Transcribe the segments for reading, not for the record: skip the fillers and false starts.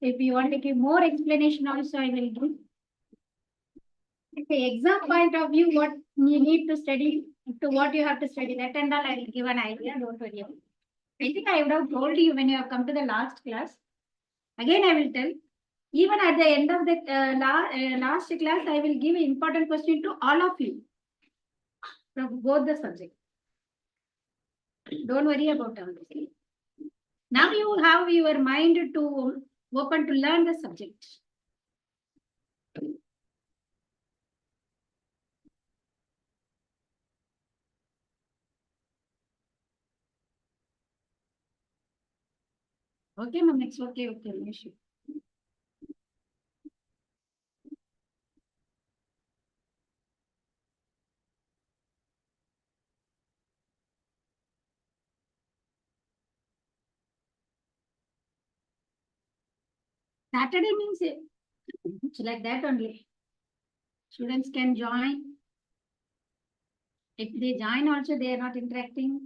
If you want to give more explanation also, I will give. Okay, exam point of view, what you need to study, to what you have to study, that and all, I will give an idea, don't worry. I think I would have told you when you have come to the last class. Again, I will tell. Even at the end of the last class, I will give an important question to all of you from both the subjects. Don't worry about all this. Now you have your mind to open to learn the subject. Okay, ma'am, it's okay, no issue. Saturday means it's like that only. Students can join. If they join also, they are not interacting.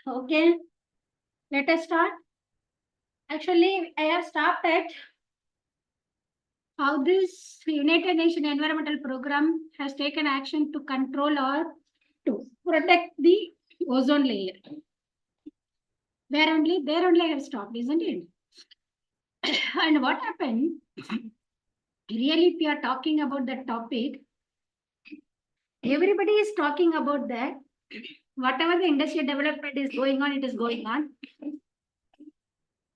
Okay, let us start. Actually, I have stopped at how this United Nations Environmental Program has taken action to control or to protect the ozone layer. There only I have stopped, isn't it? And what happened? Really, if we are talking about that topic, everybody is talking about that. Whatever the industrial development is going on, it is going on.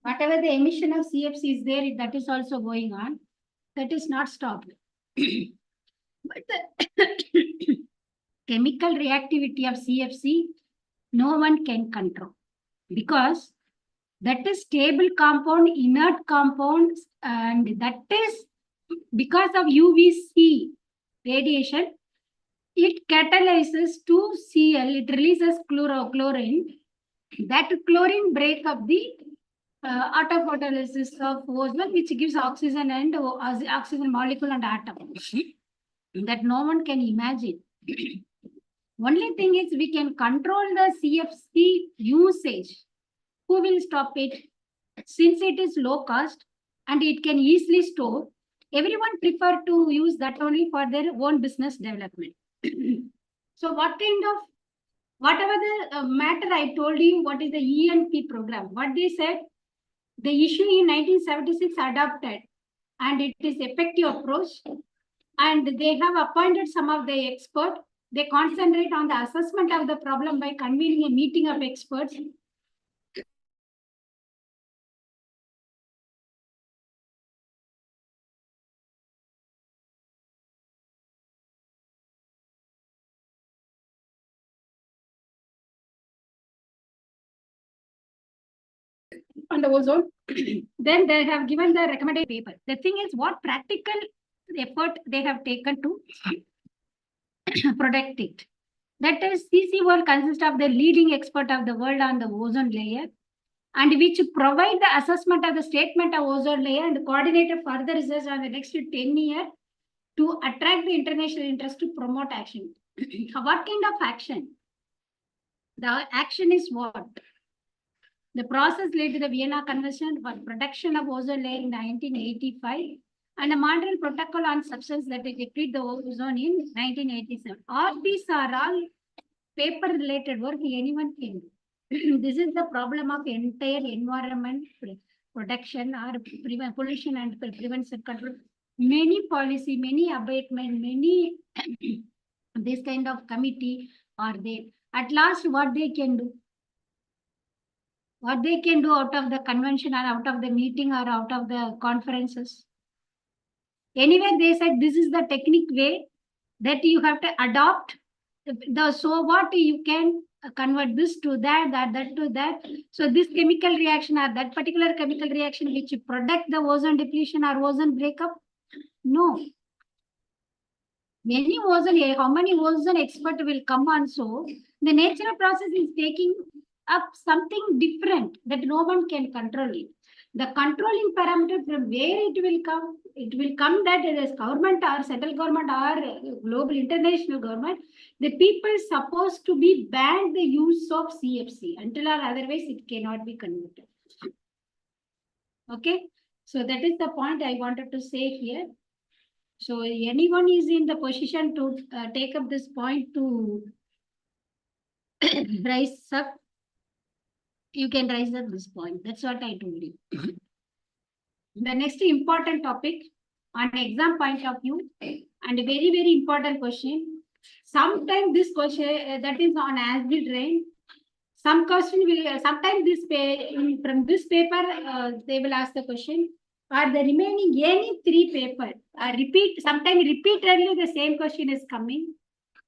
Whatever the emission of CFC is there, that is also going on. That is not stopped. But the chemical reactivity of CFC, no one can control because that is stable compound, inert compounds, and that is because of UVC radiation, it catalyzes to Cl, it releases chlorine. That chlorine break up the autophotolysis of ozone, which gives oxygen and oxygen molecule and atom. That no one can imagine. Only thing is we can control the CFC usage. Who will stop it? Since it is low cost and it can easily store, everyone prefer to use that only for their own business development. So what kind of whatever the matter I told you, what is the ENP program? What they said, the issue in 1976 adopted, and it is effective approach. And they have appointed some of the experts. They concentrate on the assessment of the problem by convening a meeting of experts. On the ozone. Then they have given the recommended paper. The thing is, what practical effort they have taken to protect it. That is, CC World consists of the leading expert of the world on the ozone layer, and which provide the assessment of the statement of ozone layer and coordinated further research on the next 10 years to attract the international interest to promote action. What kind of action? The action is what? The process led to the Vienna Convention for Protection of Ozone Layer in 1985 and a Montreal Protocol on Substance that deplete the ozone in 1987. All these are all paper-related work anyone can do. This is the problem of entire environment protection or pollution and prevention control. Many policy, many abatement, many this kind of committee are there. At last, what they can do? What they can do out of the convention or out of the meeting or out of the conferences. Anyway, they said this is the technique way that you have to adopt. So what you can convert this to that to that. So this chemical reaction or that particular chemical reaction which product the ozone depletion or ozone breakup. No. Many ozone, how many ozone expert will come on? So the natural process is taking up something different that no one can control it. The controlling parameter from where it will come that it is government or central government or global international government. The people supposed to be banned the use of CFC until or otherwise it cannot be converted. Okay, so that is the point I wanted to say here. So anyone is in the position to take up this point to rise up, you can rise up this point. That's what I told you. The next important topic on exam point of view and a very, very important question. Sometimes this question that is on acid rain. Some question will, sometimes this from this paper, they will ask the question, are the remaining any three paper? Sometimes repeatedly the same question is coming.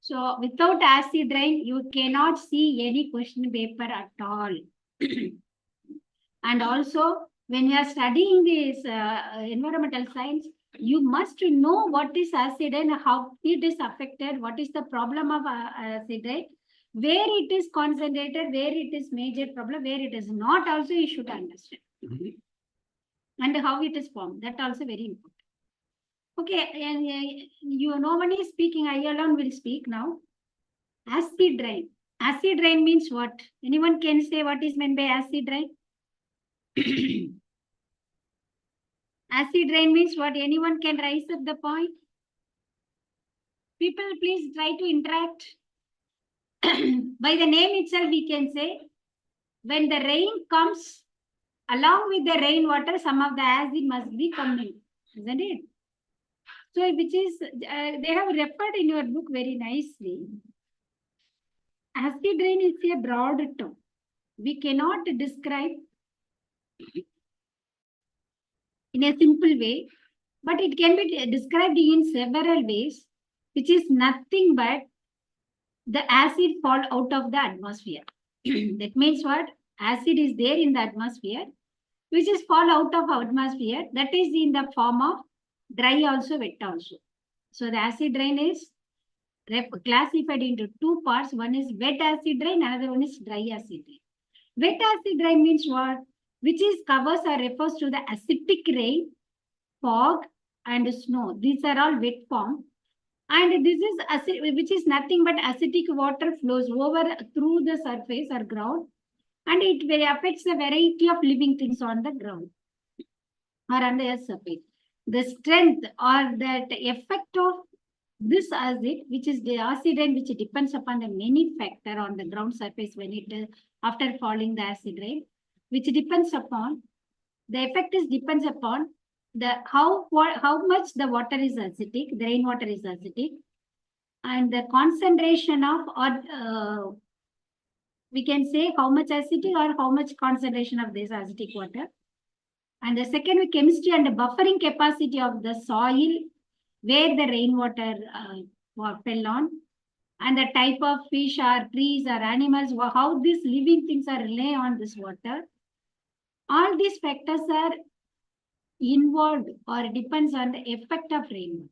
So without acid rain, you cannot see any question paper at all. And also, when you are studying this environmental science, you must know what is acid rain, how it is affected, what is the problem of acid rain, where it is concentrated, where it is major problem, where it is not also you should understand. And how it is formed, that also very important. Okay, and no one is speaking, I alone will speak now. Acid rain. Acid rain means what? Anyone can say what is meant by acid rain? Acid rain means what? Anyone can rise up the point? People, please try to interact. By the name itself, we can say, when the rain comes, along with the rainwater, some of the acid must be coming, isn't it? So, which is, they have referred in your book very nicely. Acid rain is a broad term. We cannot describe in a simple way, but it can be described in several ways, which is nothing but the acid fall out of the atmosphere. That means what? Acid is there in the atmosphere, which is fall out of atmosphere. That is in the form of dry also, wet also. So the acid rain is classified into two parts. One is wet acid rain, another one is dry acid rain. Wet acid rain means what? Which is covers or refers to the acidic rain, fog, and snow. These are all wet form. And this is acid, which is nothing but acidic water flows over through the surface or ground, and it affects a variety of living things on the ground or on the earth's surface. The strength or that effect of this acid, which is the acid rain, which depends upon the many factor on the ground surface when it after falling the acid rain, which depends upon the effect is depends upon the how much the water is acidic, the rainwater is acidic, and the concentration of or we can say how much acidity or how much concentration of this acidic water. And the second chemistry and the buffering capacity of the soil where the rainwater fell on, and the type of fish or trees or animals, how these living things are rely on this water. All these factors are involved or depends on the effect of rainwater.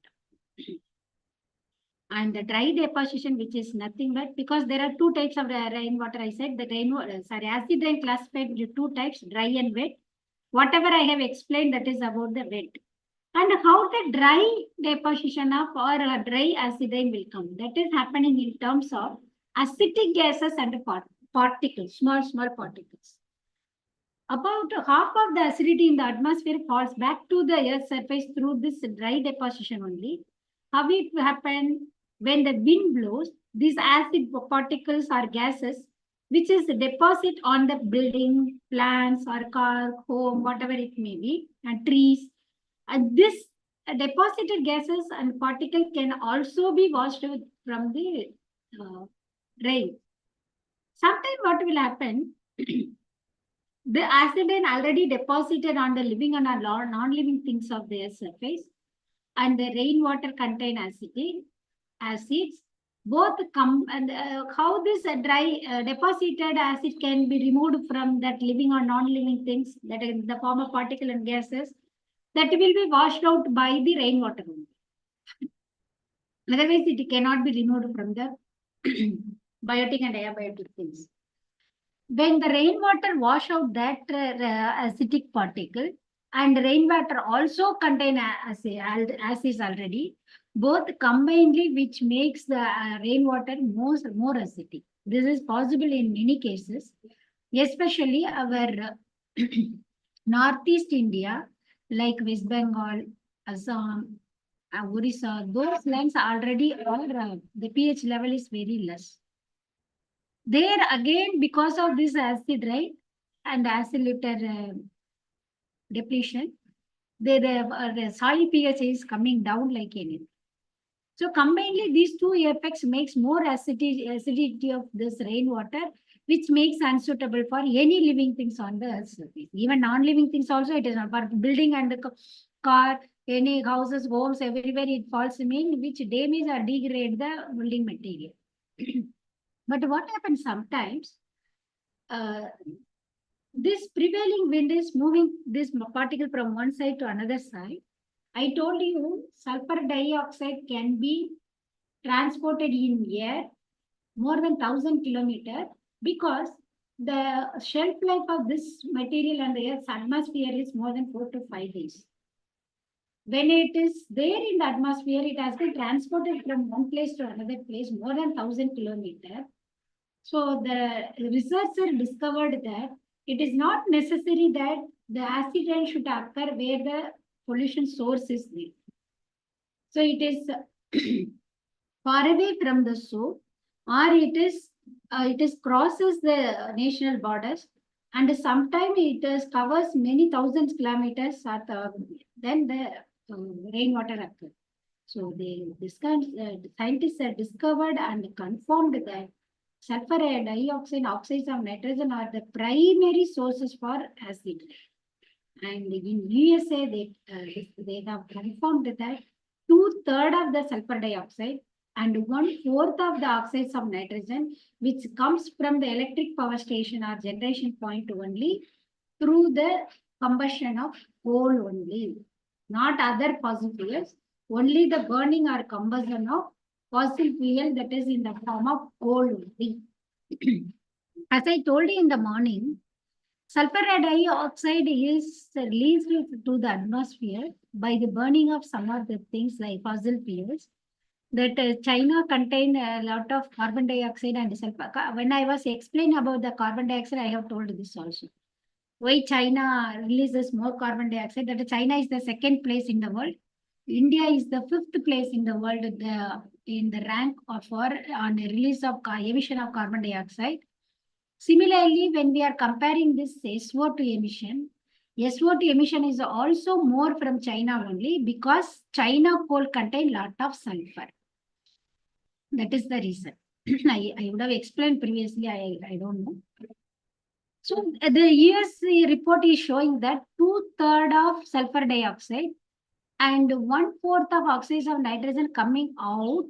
And the dry deposition, which is nothing but because there are two types of rainwater. I said the rainwater, acid rain classified into two types, dry and wet. Whatever I have explained, that is about the wet. And how the dry deposition of or a dry acid rain will come. That is happening in terms of acidic gases and particles, small particles. About half of the acidity in the atmosphere falls back to the Earth's surface through this dry deposition only. How it happen? When the wind blows, these acid particles or gases, which is deposit on the building, plants or car, home, whatever it may be, and trees. And this deposited gases and particles can also be washed out from the rain. Sometimes what will happen? The acid rain already deposited on the living and non-living things of the surface, and the rainwater contain acids. Both come and how this dry deposited acid can be removed from that living or non-living things, that in the form of particle and gases, that will be washed out by the rainwater only. Otherwise, it cannot be removed from the biotic and abiotic things. When the rainwater wash out that acidic particle, and rainwater also contain acids already, both combinedly, which makes the rainwater more acidic. This is possible in many cases, especially our Northeast India, like West Bengal, Assam, Orissa, those lands already are the pH level is very less. There again, because of this acid rain and acid depletion, the soil pH is coming down like anything. So combinedly, these two effects makes more acidity of this rainwater, which makes unsuitable for any living things on the earth surface. Even non-living things also it is not. But building and the car, any houses, homes, everywhere it falls in, which damage or degrade the building material. But what happens sometimes? This prevailing wind is moving this particle from one side to another side. I told you sulfur dioxide can be transported in air more than 1,000 kilometers because the shelf life of this material and the Earth's atmosphere is more than 4 to 5 days. When it is there in the atmosphere, it has been transported from one place to another place more than 1,000 kilometers. So the researcher discovered that it is not necessary that the acid rain should occur where the pollution source is there. So it is far away from the source, or it crosses the national borders, and sometimes it covers many thousands kilometers then the rainwater occurs. So scientists have discovered and confirmed that sulfur dioxide, oxides of nitrogen are the primary sources for acid. And in USA, they have confirmed that 2/3 of the sulfur dioxide and 1/4 of the oxides of nitrogen, which comes from the electric power station or generation point only through the combustion of coal only, not other fossil fuels, only the burning or combustion of fossil fuel, that is in the form of coal only. As I told you in the morning, sulfur dioxide is released to the atmosphere by the burning of some of the things like fossil fuels. That China contain a lot of carbon dioxide and sulfur. When I was explaining about the carbon dioxide, I have told this also. Why China releases more carbon dioxide? That China is the second place in the world. India is the 5th place in the world in the rank for on the release of emission of carbon dioxide. Similarly, when we are comparing this SO2 emission, SO2 emission is also more from China only because China coal contain lot of sulfur. That is the reason. I would have explained previously, I don't know. So the US report is showing that 2/3 of sulfur dioxide and 1/4 of oxides of nitrogen coming out,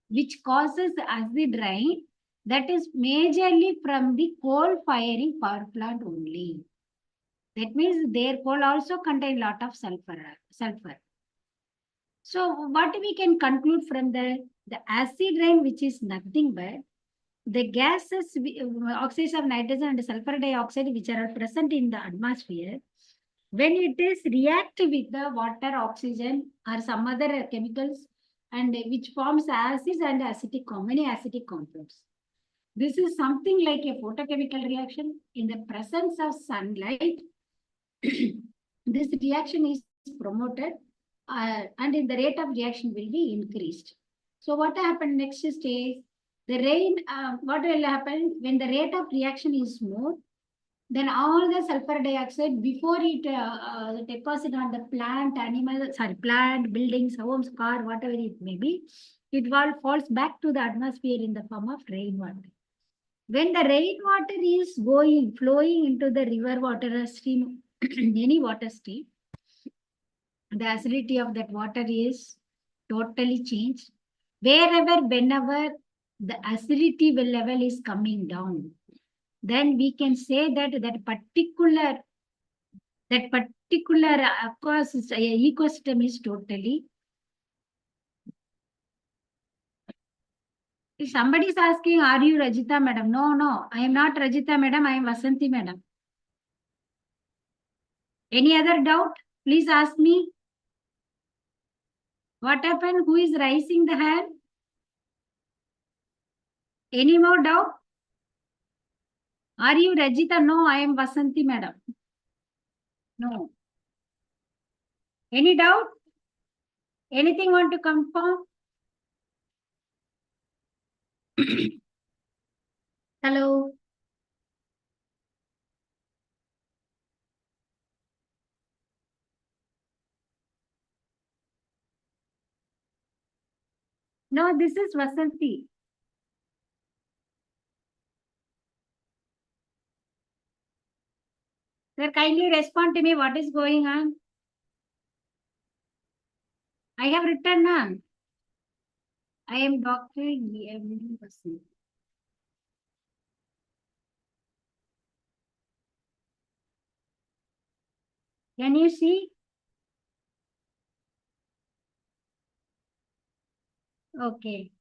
which causes acid rain, that is majorly from the coal firing power plant only. That means their coal also contain lot of sulfur. So what we can conclude from the acid rain, which is nothing but the gases, oxides of nitrogen and sulfur dioxide, which are present in the atmosphere, when it is react with the water, oxygen, or some other chemicals, and which forms acids and many acidic compounds. This is something like a photochemical reaction. In the presence of sunlight, this reaction is promoted and the rate of reaction will be increased. So what happened next stage? The rain, what will happen when the rate of reaction is more? Then all the sulfur dioxide before it deposit on the plant, buildings, homes, car, whatever it may be, it all falls back to the atmosphere in the form of rainwater. When the rainwater is flowing into the river water stream, any water stream, the acidity of that water is totally changed. Whenever the acidity level is coming down, then we can say that particular ecosystem is totally. If somebody is asking, are you Rajita madam? No, I am not Rajita madam, I am Vasanti madam. Any other doubt? Please ask me. What happened? Who is raising the hand? Any more doubt? Are you Rajita? No, I am Vasanti madam. No. Any doubt? Anything want to confirm? Hello. No, this is Vasanti. Sir, kindly respond to me. What is going on? I have written on. I am Dr. ENV Vasanti. Can you see? Okay.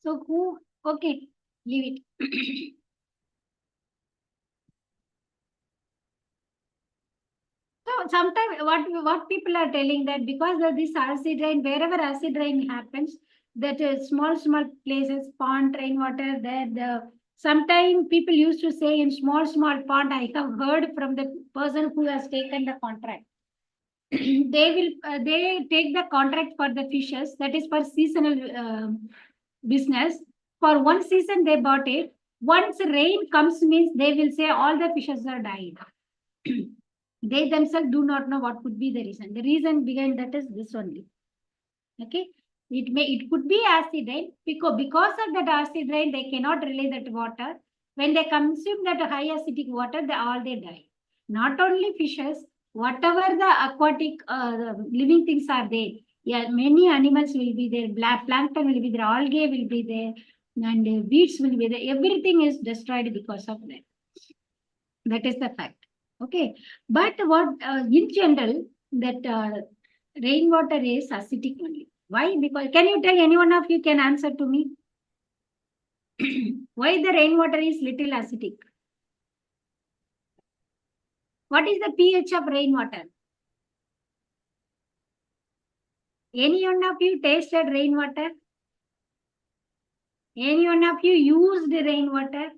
So who? Okay, leave it. So sometimes what people are telling that because of this acid rain, wherever acid rain happens, that small places, pond, rainwater, there the sometimes people used to say in small pond. I have heard from the person who has taken the contract. They take the contract for the fishes, that is for seasonal business. For one season they bought it. Once rain comes means they will say all the fishes are died. They themselves do not know what could be the reason. The reason behind that is this only. Okay. It could be acid rain because of that acid rain they cannot rely that water. When they consume that high acidic water, they die. Not only fishes, whatever the aquatic living things are there. Yeah, many animals will be there. Black plankton will be there. Algae will be there, and weeds will be there. Everything is destroyed because of that. That is the fact. Okay, but what in general that rainwater is acidic only. Why? Because can you tell any one of you can answer to me? Why the rainwater is little acidic? What is the pH of rainwater? Any one of you tasted rainwater? Any one of you used rainwater?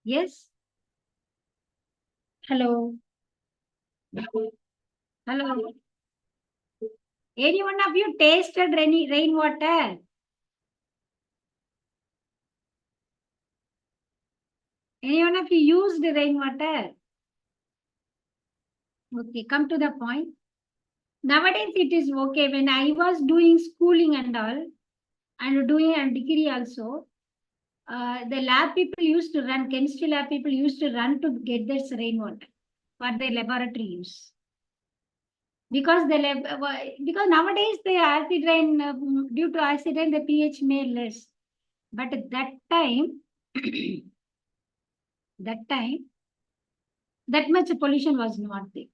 Yes. Hello. Hello. Any one of you tasted rainwater? Any one of you used rainwater? Okay, come to the point. Nowadays it is okay. When I was doing schooling and all, and doing a degree also, the lab people used to run, chemistry lab people used to run to get this rainwater for their laboratory use. Because because nowadays the acid rain, due to acid rain, the pH may less. But at that time, that much pollution was not there.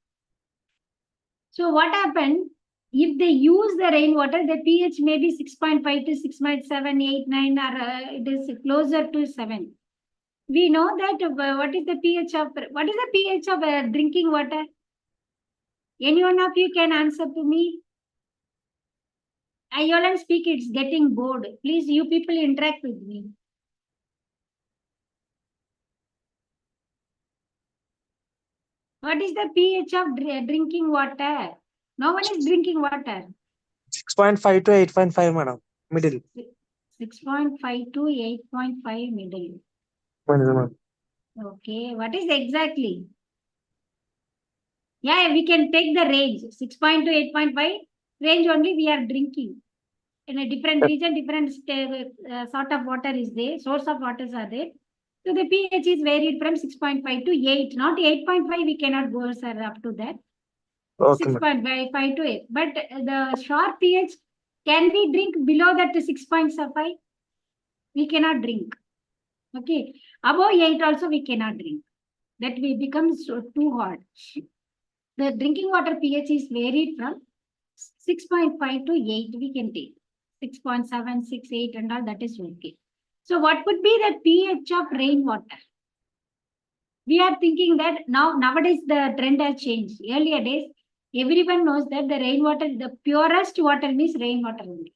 So what happened? If they use the rainwater, the pH may be 6.5 to 6.7, 8, 9, or it is closer to 7. We know that what is the pH of drinking water? Any one of you can answer to me? I all speak, it's getting bored. Please, you people interact with me. What is the pH of drinking water? No one is drinking water. 6.5 to 8.5, madam. Middle. 6.5 to 8.5 middle. Madam. Okay, what is exactly? Yeah, we can take the range. 6 to 8.5 range only we are drinking. In a different region, different sort of water is there, source of waters are there. So the pH is varied from 6.5 to 8, not 8.5, we cannot go, sir, up to that. Okay, 6.5 to 8. But the sharp pH, can we drink below that to 6.5? We cannot drink. Okay. Above 8 also we cannot drink. That will become too hard. The drinking water pH is varied from 6.5 to 8 we can take. 6.7, 6, 8 and all, that is okay. So what would be the pH of rainwater? We are thinking that nowadays the trend has changed. Earlier days, everyone knows that the rainwater, the purest water means rainwater only.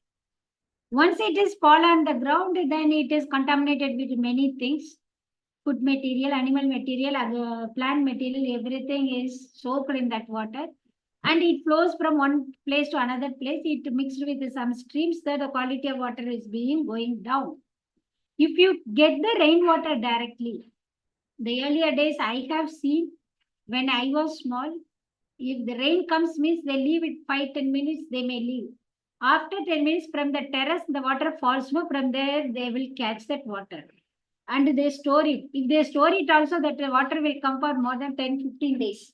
Once it is fall on the ground, then it is contaminated with many things. Food material, animal material, plant material, everything is soaked in that water. And it flows from one place to another place. It mixed with some streams, that the quality of water is being going down. If you get the rainwater directly, the earlier days I have seen when I was small, if the rain comes means they leave it 5-10 minutes, they may leave. After 10 minutes from the terrace, the water falls. No, from there they will catch that water and they store it. If they store it also, that the water will come for more than 10-15 days.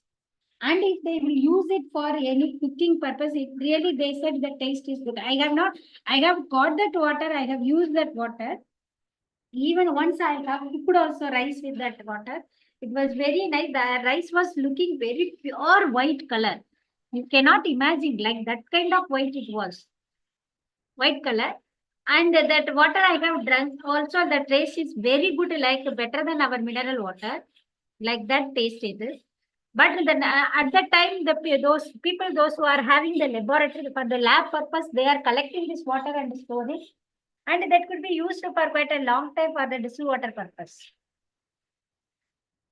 And if they will use it for any cooking purpose, it really, they said the taste is good. I have got that water, I have used that water. Even once I have cooked also rice with that water. It was very nice. The rice was looking very pure white color. You cannot imagine, like that kind of white it was. White color. And that water I have drunk also, the taste is very good, like better than our mineral water. Like that taste it is. But then at that time, those people, those who are having the laboratory for the lab purpose, they are collecting this water and storing it. And that could be used for quite a long time for the distilled water purpose.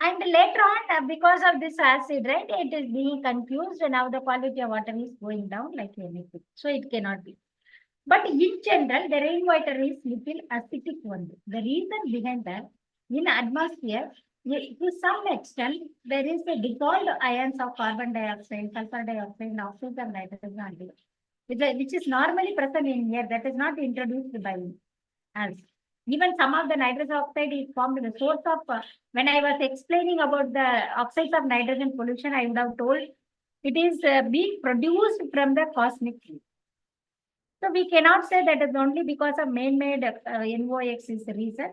And later on, because of this acid, right, it is being confused and now the quality of water is going down like anything. So it cannot be. But in general, the rainwater is little acidic only. The reason behind that, in atmosphere, to some extent, there is a dissolved ions of carbon dioxide, sulfur dioxide, and oxide of nitrogen, which is normally present in air, that is not introduced by us. Even some of the nitrogen oxide is formed in the source of, when I was explaining about the oxides of nitrogen pollution, I would have told it is being produced from the cosmic heat. So we cannot say that is only because of man-made NOx is the reason.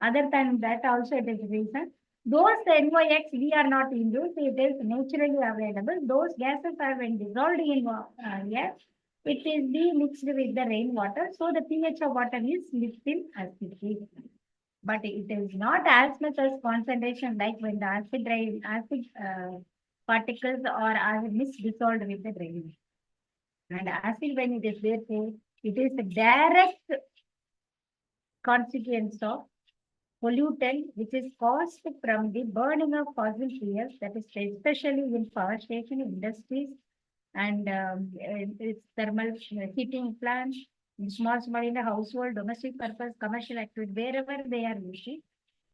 Other than that also it is reason. Those NOx we are not induced, it is naturally available. Those gases are when dissolved in air, it is being mixed with the rainwater. So the pH of water is little acidic. But it is not as much as concentration like when the acid particles or are dissolved with the rain. And acid, when it is there, it is a direct consequence of pollutant which is caused from the burning of fossil fuels, that is especially in power station industries and its thermal heating plants, in small in the household, domestic purpose, commercial activity, wherever they are using,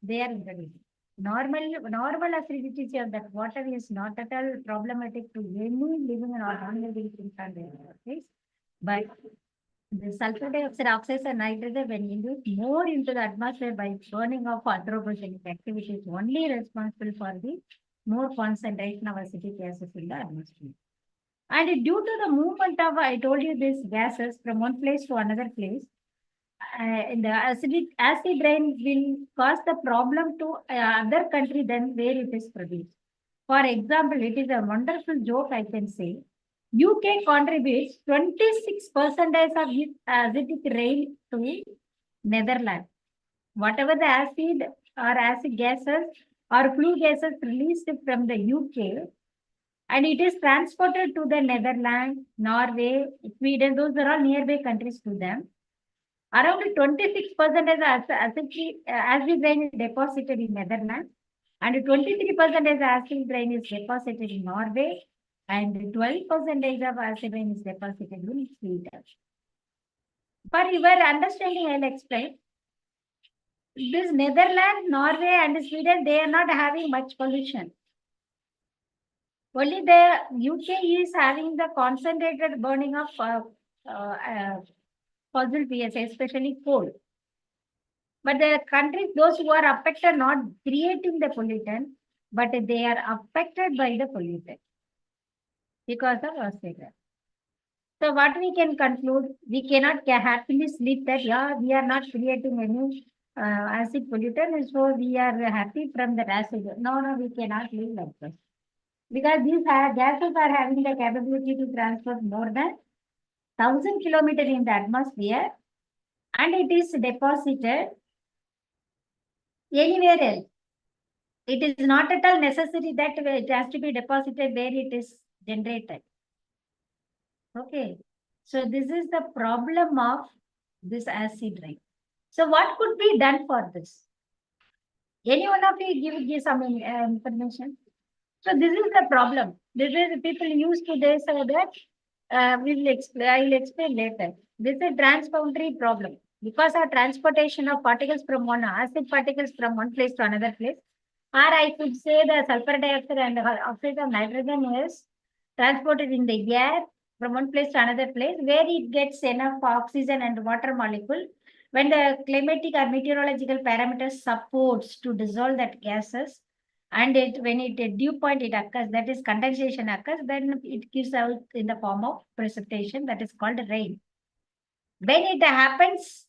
they are introducing. Normal acidity of that water is not at all problematic to any living or non-living things on the surface, but the sulfur dioxide, oxides, and nitrogen, when induced more into the atmosphere by burning of anthropogenic activity, is only responsible for the more concentration of acidic gases in the atmosphere. And due to the movement of, I told you, these gases from one place to another place, in the acid rain will cause the problem to other country than where it is produced. For example, it is a wonderful joke, I can say. UK contributes 26% of its acidic rain to Netherlands. Whatever the acid or acid gases or flue gases released from the UK, and it is transported to the Netherlands, Norway, Sweden, those are all nearby countries to them. Around 26% acid rain is deposited in Netherlands, and 23% acid rain is deposited in Norway, and 12% of acid rain is deposited in Sweden. For your understanding, I'll explain. This Netherlands, Norway, and Sweden, they are not having much pollution. Only the UK is having the concentrated burning of fossil fuels, especially coal. But the countries, those who are affected, are not creating the pollutant, but they are affected by the pollutant because of acid. So what we can conclude, we cannot happily sleep that, yeah, we are not creating any acid pollutant, so we are happy from the acid. No, we cannot live like this. Because these gases are having the capability to transport more than 1,000 kilometers in the atmosphere, and it is deposited anywhere else. It is not at all necessary that it has to be deposited where it is generated. Okay. So this is the problem of this acid rain. So what could be done for this? Any one of you give some information? So this is the problem. This is people used to this or that. I will explain later. This is a transboundary problem because of transportation of particles from one acid particles from one place to another place. Or I could say the sulfur dioxide and the oxide of nitrogen is transported in the air from one place to another place where it gets enough oxygen and water molecule. When the climatic or meteorological parameters supports to dissolve that gases, and when it at dew point it occurs, that is condensation occurs, then it gives out in the form of precipitation, that is called rain. When it happens,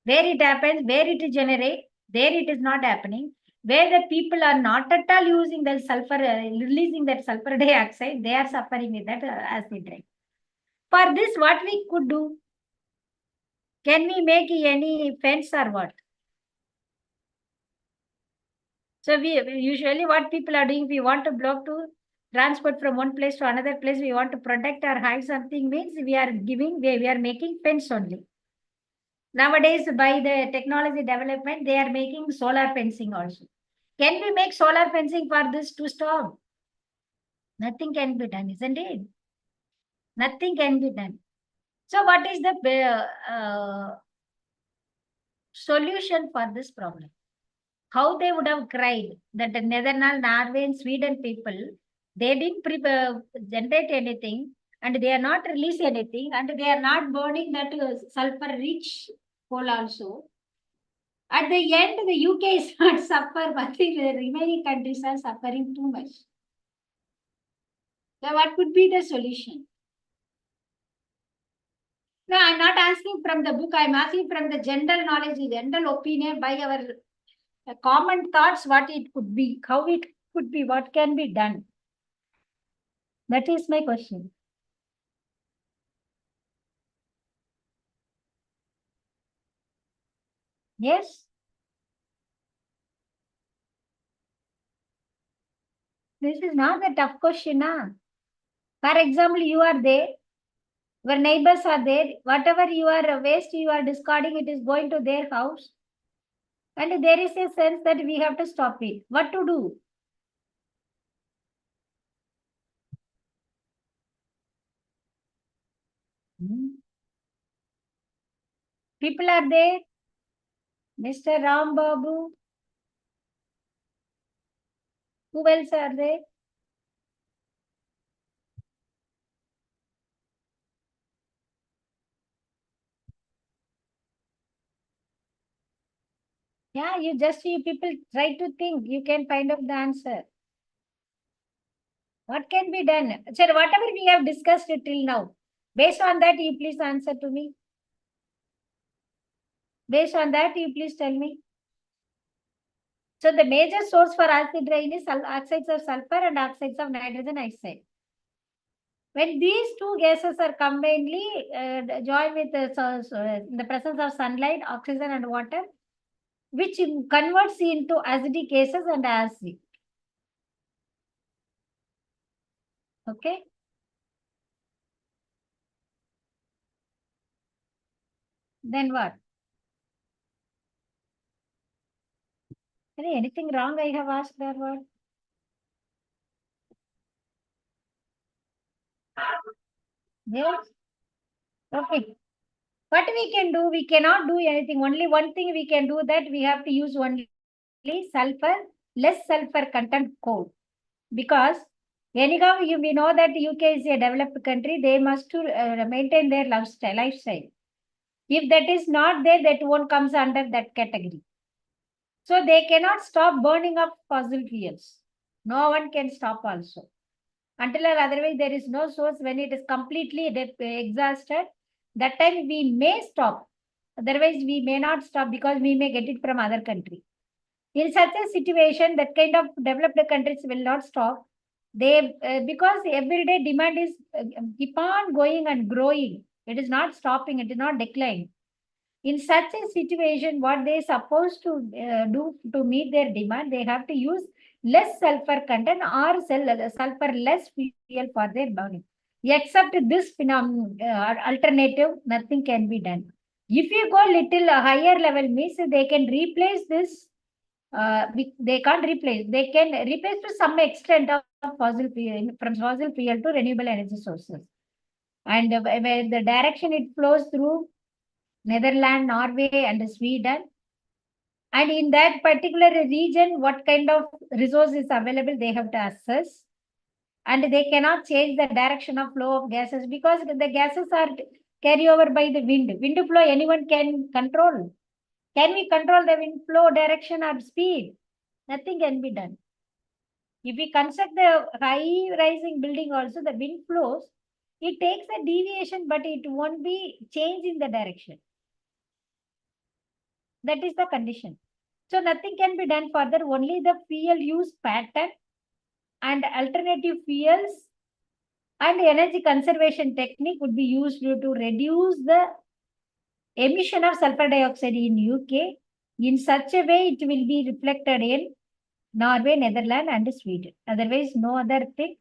where it generates, there it is not happening. Where the people are not at all using the sulfur, releasing that sulfur dioxide, they are suffering with that acid rain. For this, what we could do? Can we make any fence or what? So we usually what people are doing, we want to block to transport from one place to another place, we want to protect or hide something, means we are making fence only. Nowadays, by the technology development, they are making solar fencing also. Can we make solar fencing for this to stop? Nothing can be done, isn't it? Nothing can be done. So what is the solution for this problem? How they would have cried that the Netherlands, Norway, and Sweden people, they didn't generate anything, and they are not release anything, and they are not burning that sulfur-rich coal also. At the end, the UK is not suffer, but the remaining countries are suffering too much. So what could be the solution? No, I'm not asking from the book. I'm asking from the general knowledge, general opinion by our common thoughts, what it could be, how it could be, what can be done. That is my question. Yes? This is not a tough question. For example, you are there, your neighbors are there, whatever you are waste you are discarding, it is going to their house. And there is a sense that we have to stop it. What to do? People are there. Mr. Ram Babu. Who else are there? Yeah, you people try to think. You can find out the answer. What can be done? Sir, whatever we have discussed till now, based on that, you please answer to me. Based on that, you please tell me. So the major source for acid rain is oxides of sulfur and oxides of nitrogen oxide. When these two gases are combinedly joined with in the presence of sunlight, oxygen and water, which converts into acidic gases and acid. Okay. Then what? Anything wrong I have asked there? What? Yes. Okay. What we can do, we cannot do anything. Only one thing we can do, that we have to use only sulfur, less sulfur content coal. Because anyhow, we know that UK is a developed country. They must maintain their lifestyle. If that is not there, that won't comes under that category. So they cannot stop burning up fossil fuels. No one can stop also. Until or otherwise there is no source. When it is completely exhausted, that time we may stop. Otherwise we may not stop, because we may get it from other country. In such a situation, that kind of developed countries will not stop. They because everyday demand is keep on going and growing. It is not stopping. It is not declining. In such a situation, what they supposed to do to meet their demand, they have to use less sulfur content or sulfur less fuel for their burning. Except this alternative, nothing can be done. If you go little higher level, means they can replace this. They can't replace. They can replace to some extent of fossil fuel, from fossil fuel to renewable energy sources. And where the direction it flows through Netherlands, Norway, and Sweden. And in that particular region, what kind of resource is available, they have to assess. And they cannot change the direction of flow of gases, because the gases are carried over by the wind. Wind flow, anyone can control. Can we control the wind flow direction or speed? Nothing can be done. If we construct the high rising building also, the wind flows, it takes a deviation, but it won't be changed in the direction. That is the condition. So nothing can be done further. Only the fuel use pattern and alternative fuels and energy conservation technique would be used to reduce the emission of sulfur dioxide in UK. In such a way, it will be reflected in Norway, Netherlands, and Sweden. Otherwise, no other thing.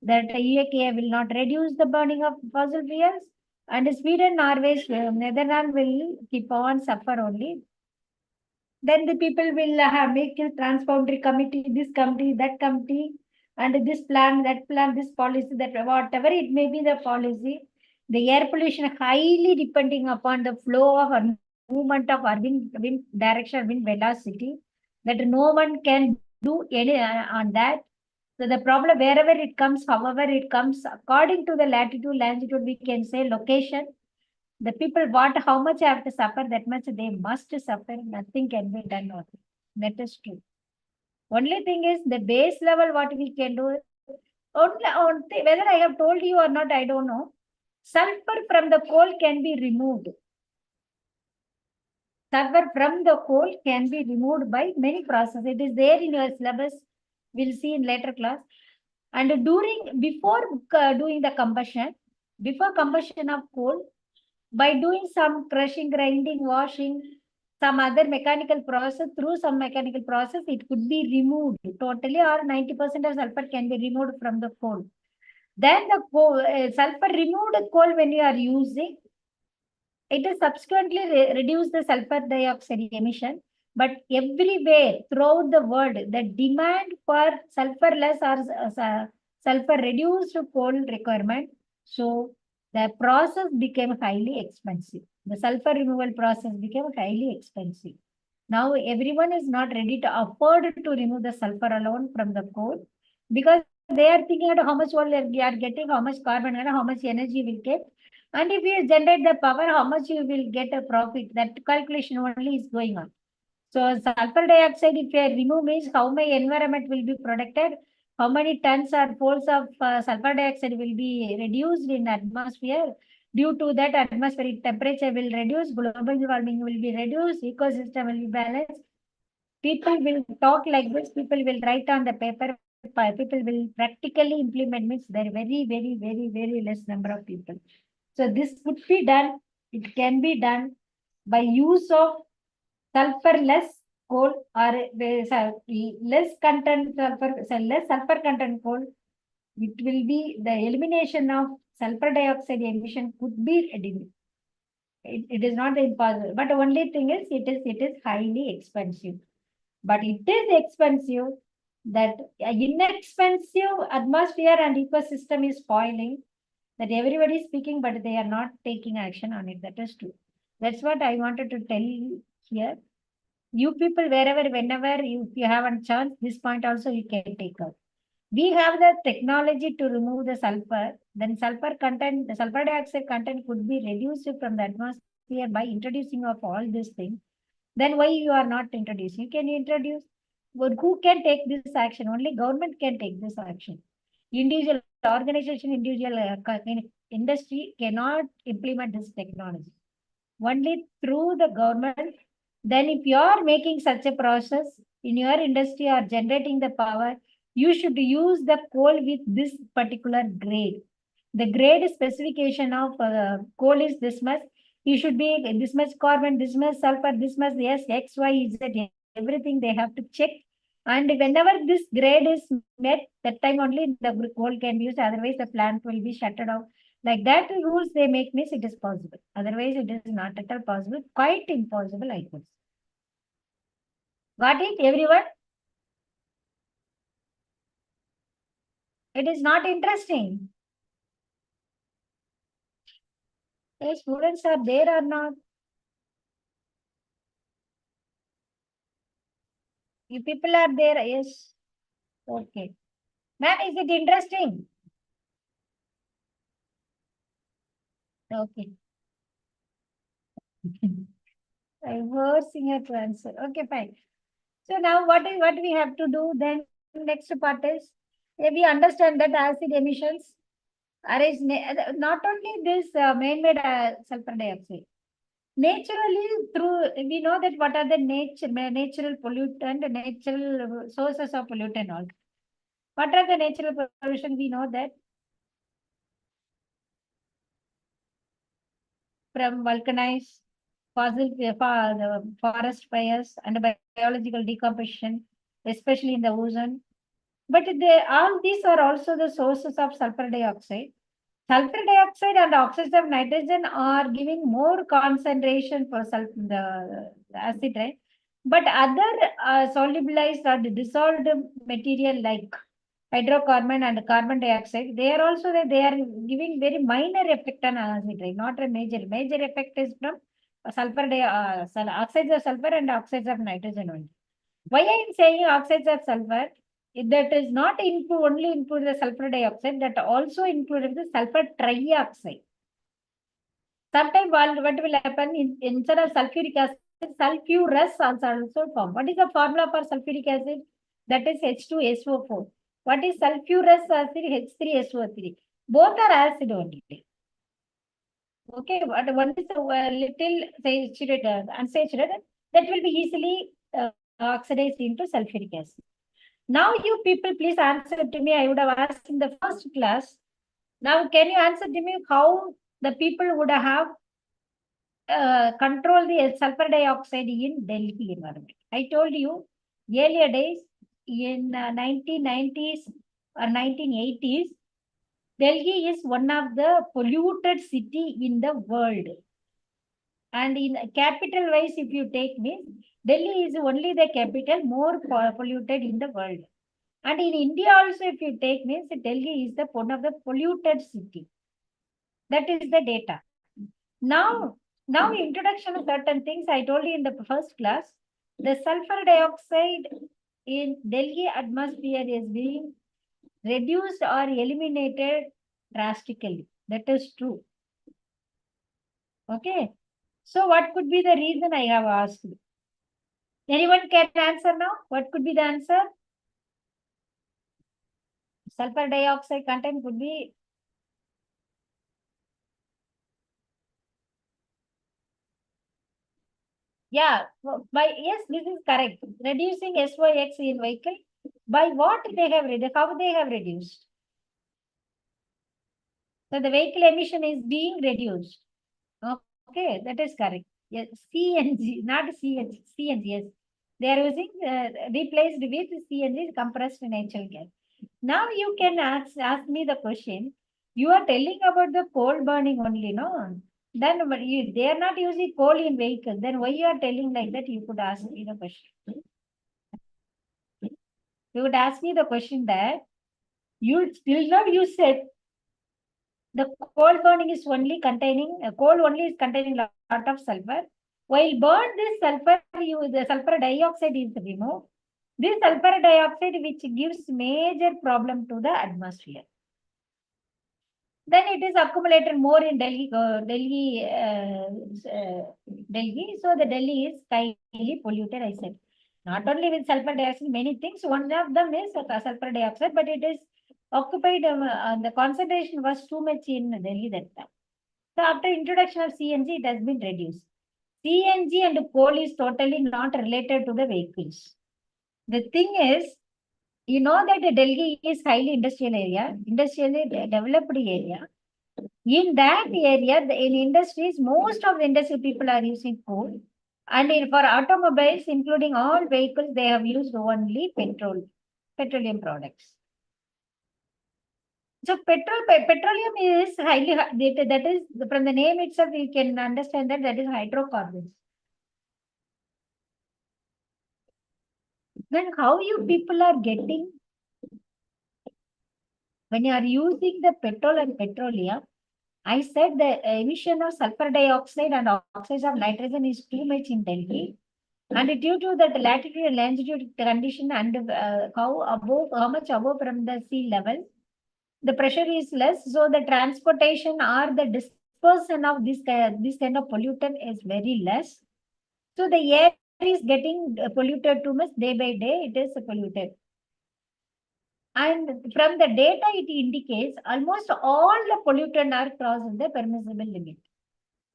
That UK will not reduce the burning of fossil fuels, and Sweden, Norway, Netherlands will keep on suffer only. Then the people will make a transboundary committee, this committee, that committee, and this plan, this policy, that whatever it may be the policy, the air pollution highly depending upon the flow of movement of wind direction, wind velocity, that no one can do any on that. So the problem, wherever it comes, however it comes, according to the latitude, longitude, we can say location, the people how much have to suffer, that much they must suffer. Nothing can be done on it. That is true. Only thing is the base level, what we can do, whether I have told you or not, I don't know. Sulfur from the coal can be removed. Sulfur from the coal can be removed by many processes. It is there in your syllabus. We'll see in later class. And before doing the combustion, before combustion of coal, by doing some crushing, grinding, washing, some other mechanical process, through some mechanical process, it could be removed totally, or 90% of sulfur can be removed from the coal. Then the sulfur removed coal, when you are using, it is subsequently reduce the sulfur dioxide emission. But everywhere throughout the world, the demand for sulfurless or sulfur reduced coal requirement. So the process became highly expensive. The sulfur removal process became highly expensive. Now everyone is not ready to afford to remove the sulfur alone from the coal because they are thinking about how much oil we are getting, how much carbon and how much energy we get. And if you generate the power, how much you will get a profit. That calculation only is going on. So sulfur dioxide, if you remove means how many environment will be protected, how many tons or folds of sulfur dioxide will be reduced in atmosphere. Due to that, atmospheric temperature will reduce, global warming will be reduced, ecosystem will be balanced. People will talk like this, people will write on the paper, people will practically implement means there are very less number of people. So this could be done, it can be done by use of sulfurless coal or less content sulfur, less sulfur content coal. It will be the elimination of sulfur dioxide emission could be reduced. It is not impossible, but only thing is it is highly expensive. But it is expensive. That inexpensive atmosphere and ecosystem is spoiling. That everybody is speaking, but they are not taking action on it. That is true. That's what I wanted to tell you here. You people, wherever, whenever if you have a chance, this point also you can take out. We have the technology to remove the sulfur, then sulfur content, the sulfur dioxide content could be reduced from the atmosphere by introducing of all these things. Then why you are not introducing? You can introduce, but who can take this action? Only government can take this action. Individual organization, individual industry cannot implement this technology. Only through the government. Then if you are making such a process in your industry or generating the power, you should use the coal with this particular grade. The grade specification of coal is this much. You should be this much carbon, this much sulfur, this much, yes, X, Y, Z, everything they have to check. And whenever this grade is met, that time only the coal can be used. Otherwise, the plant will be shuttered off. Like that rules they make means it is possible. Otherwise, it is not at all possible. Quite impossible, I could say. Got it, everyone? It is not interesting. Yes, students are there or not? You people are there, yes. Okay. Ma'am, is it interesting? Okay. I'm forcing her to answer. Okay, fine. So now what we have to do then? Next part is we understand that acid emissions are not only this man-made sulfur dioxide. Naturally, through we know that what are the natural pollutant, natural sources of pollutant also. What are the natural pollution? We know that from vulcanized fossil forest fires and biological decomposition, especially in the ozone. But all these are also the sources of sulfur dioxide. Sulfur dioxide and oxides of nitrogen are giving more concentration for the acid rain. But other solubilized or dissolved material like hydrocarbon and carbon dioxide, they are also they are giving very minor effect on acid rain, not a major. Major effect is from oxides of sulfur and oxides of nitrogen only. Why I am saying oxides of sulfur? That is not only include the sulfur dioxide, that also included the sulfur trioxide. Sometimes what will happen instead of sulfuric acid, sulfurous also form. What is the formula for sulfuric acid? That is H2SO4. What is sulfurous acid? H3SO3. Both are acid only. Okay, but one is a little saturated, unsaturated, that will be easily oxidized into sulfuric acid. Now you people please answer to me. I would have asked in the first class. Now can you answer to me how the people would have control the sulfur dioxide in Delhi environment? I told you earlier days in 1990s or 1980s, Delhi is one of the polluted city in the world. And in capital wise, if you take means, Delhi is only the capital more polluted in the world. And in India also, if you take means, Delhi is the one of the polluted city. That is the data. Now introduction of certain things I told you in the first class. The sulfur dioxide in Delhi atmosphere is being reduced or eliminated drastically. That is true. Okay. So what could be the reason I have asked? Anyone can answer now? What could be the answer? Sulfur dioxide content could be. Yeah, yes, this is correct. Reducing SOx in vehicle. By what they have reduced? How they have reduced? So the vehicle emission is being reduced. Okay, that is correct. Yes, CNG, not CNG, CNG, yes. They are using replaced with CNG, compressed natural gas. Now you can ask me the question. You are telling about the coal burning only, no? Then they are not using coal in vehicles. Then why you are telling like that? You could ask me the question. You would ask me the question that you still not you said the coal burning is only containing coal only is containing lot of sulfur. While burn this sulfur, the sulfur dioxide is removed. This sulfur dioxide which gives major problem to the atmosphere. Then it is accumulated more in Delhi, Delhi. So the Delhi is highly polluted, I said. Not only with sulfur dioxide, many things. One of them is sulfur dioxide, but it is occupied, the concentration was too much in Delhi that time. So after introduction of CNG, it has been reduced. CNG and coal is totally not related to the vehicles. The thing is, you know that Delhi is highly industrial area, industrially developed area. In that area, in industries, most of the industry people are using coal. And for automobiles, including all vehicles, they have used only petroleum products. So petroleum is highly, that is from the name itself, you can understand that is hydrocarbons. Then how you people are getting, when you are using the petrol and petroleum, I said the emission of sulfur dioxide and oxides of nitrogen is too much in Delhi. And due to that latitude and longitude condition and how much above from the sea level, the pressure is less. So the transportation or the dispersion of this kind of pollutant is very less. So the air is getting polluted too much day by day. It is polluted. And from the data, it indicates almost all the pollutant are crossing the permissible limit,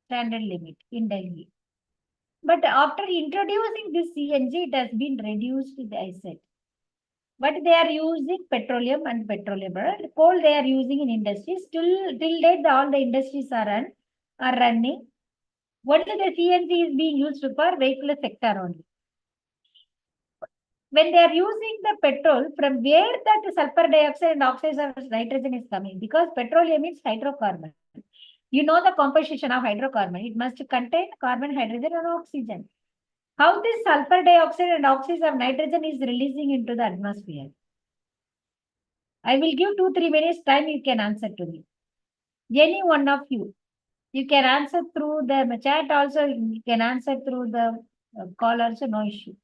standard limit in Delhi. But after introducing this CNG, it has been reduced, I said. But they are using petroleum and petroleum product. Coal they are using in industries. Till date, all the industries are running. Only the CNG is being used for vehicular sector only. When they are using the petrol, from where that sulfur dioxide and oxides of nitrogen is coming? Because petroleum is hydrocarbon. You know the composition of hydrocarbon. It must contain carbon, hydrogen, and oxygen. How this sulfur dioxide and oxides of nitrogen is releasing into the atmosphere? I will give 2-3 minutes time. You can answer to me. Any one of you. You can answer through the chat also. You can answer through the call also. No issue.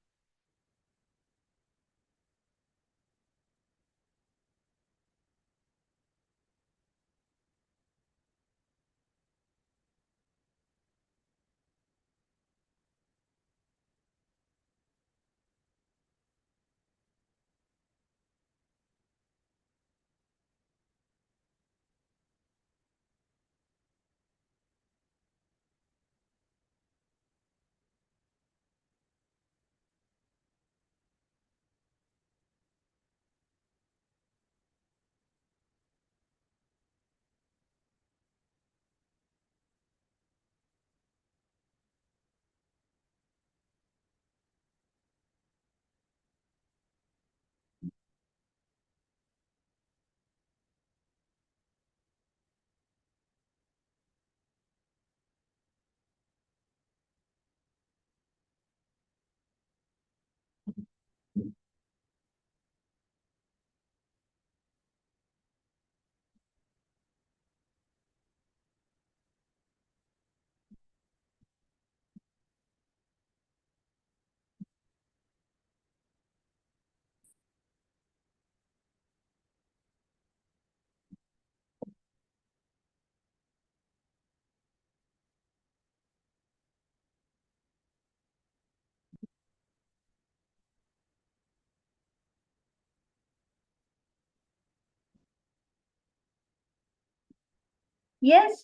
Yes?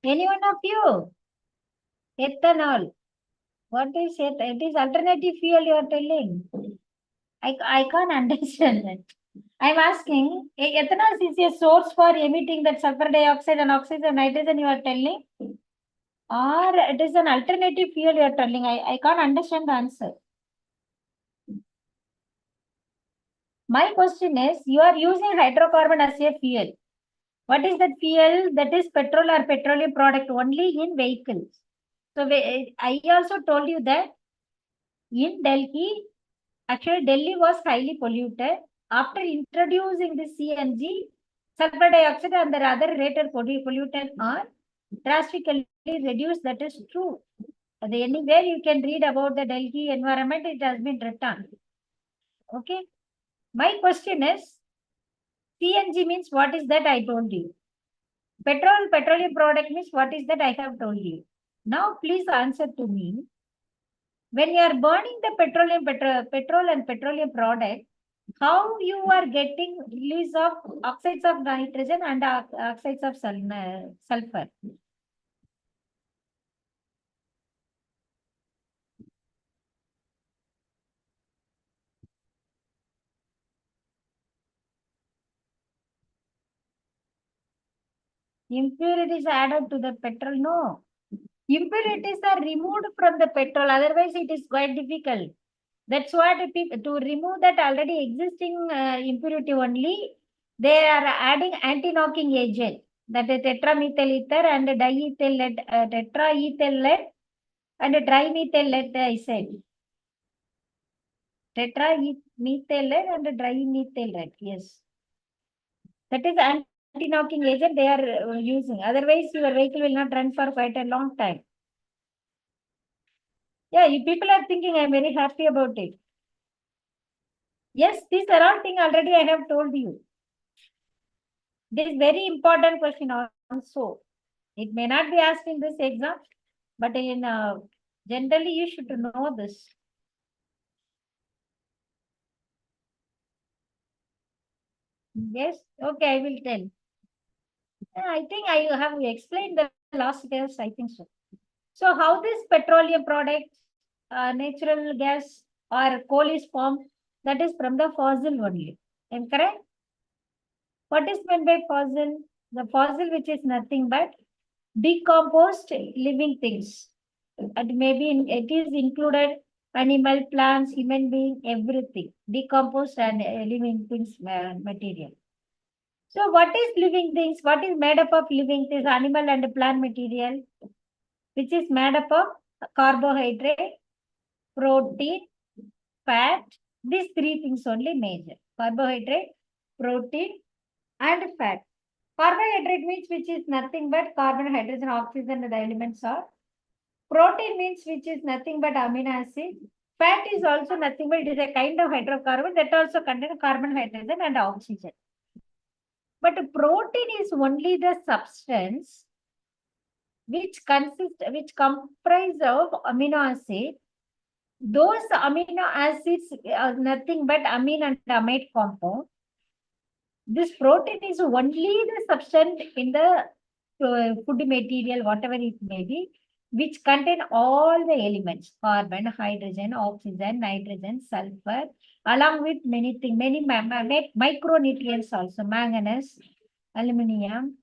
Any one of you? Ethanol. What is it? It is alternative fuel you are telling. I can't understand that. I'm asking, ethanol is a source for emitting that sulfur dioxide and oxides of nitrogen you are telling? Or it is an alternative fuel you are telling? I can't understand the answer. My question is, you are using hydrocarbon as a fuel. What is that fuel? That is petrol or petroleum product only in vehicles. So I also told you that in Delhi, actually Delhi was highly polluted. After introducing the CNG, sulfur dioxide and the other related pollutant are drastically reduced. That is true. Anywhere you can read about the Delhi environment, it has been written. Okay. My question is, CNG means what is that? I told you. Petroleum product means what is that? I have told you. Now please answer to me. When you are burning the petrol and petroleum product, how you are getting release of oxides of nitrogen and oxides of sulfur? Impurities added to the petrol? No. Impurities are removed from the petrol, otherwise it is quite difficult. That's what to remove that already existing impurity only, they are adding anti-knocking agent, that is tetramethyl ether and diethyl lead, tetraethyl lead and trimethyl lead, I said. Tetramethyl lead and trimethyl lead, yes. That is anti-knocking agent they are using. Otherwise, your vehicle will not run for quite a long time. Yeah, you people are thinking I'm very happy about it. Yes, these are all things already I have told you. This is very important question also. It may not be asked in this exam, but in generally you should know this. Yes, okay, I will tell. I think I have explained the last test, I think so. So how this petroleum product, natural gas or coal is formed, that is from the fossil only. Am I correct? What is meant by fossil? The fossil which is nothing but decomposed living things. And maybe it is included animal, plants, human being, everything. Decomposed and living things material. So what is living things? What is made up of living things? Animal and plant material, which is made up of carbohydrate, protein, fat. These three things only major. Carbohydrate, protein, and fat. Carbohydrate means which is nothing but carbon, hydrogen, oxygen, and the elements are. Protein means which is nothing but amino acid. Fat is also nothing but it is a kind of hydrocarbon that also contains carbon, hydrogen, and oxygen. But protein is only the substance which comprise of amino acid. Those amino acids are nothing but amine and amide compound. This protein is only the substance in the food material, whatever it may be, which contain all the elements, carbon, hydrogen, oxygen, nitrogen, sulfur, along with many things, many micronutrients also, manganese, aluminum,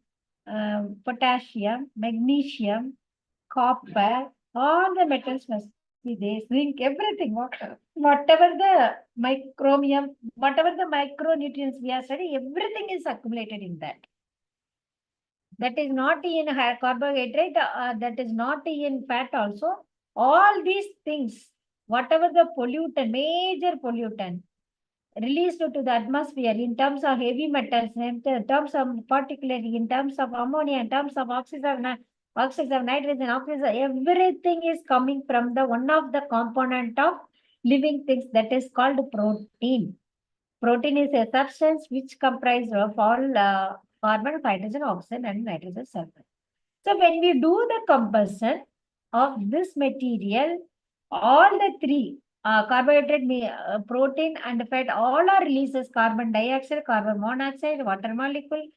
potassium, magnesium, copper, all the metals must be there, zinc, everything, whatever the micromium, whatever the micronutrients we are studying, everything is accumulated in that. That is not in carbohydrate, that is not in fat also. All these things, whatever the pollutant, major pollutant released to the atmosphere in terms of heavy metals, in terms of particularly in terms of ammonia, in terms of oxides of nitrogen, oxygen, everything is coming from the one of the component of living things that is called protein. Protein is a substance which comprises of all carbon, hydrogen, oxygen, and nitrogen, sulfur. So when we do the combustion of this material, all the three, carbohydrate, protein, and fat, all are releases carbon dioxide, carbon monoxide, water molecule,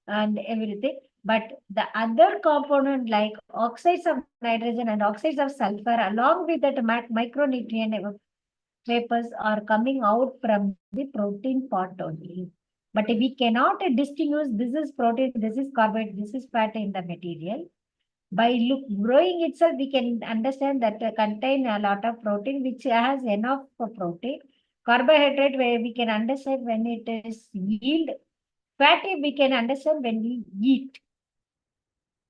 and everything. But the other component like oxides of nitrogen and oxides of sulfur along with that micronutrient vapors are coming out from the protein part only. But we cannot distinguish this is protein, this is carbohydrate, this is fat in the material. By growing itself, we can understand that contain a lot of protein which has enough protein. Carbohydrate where we can understand when it is yield. Fatty we can understand when we eat.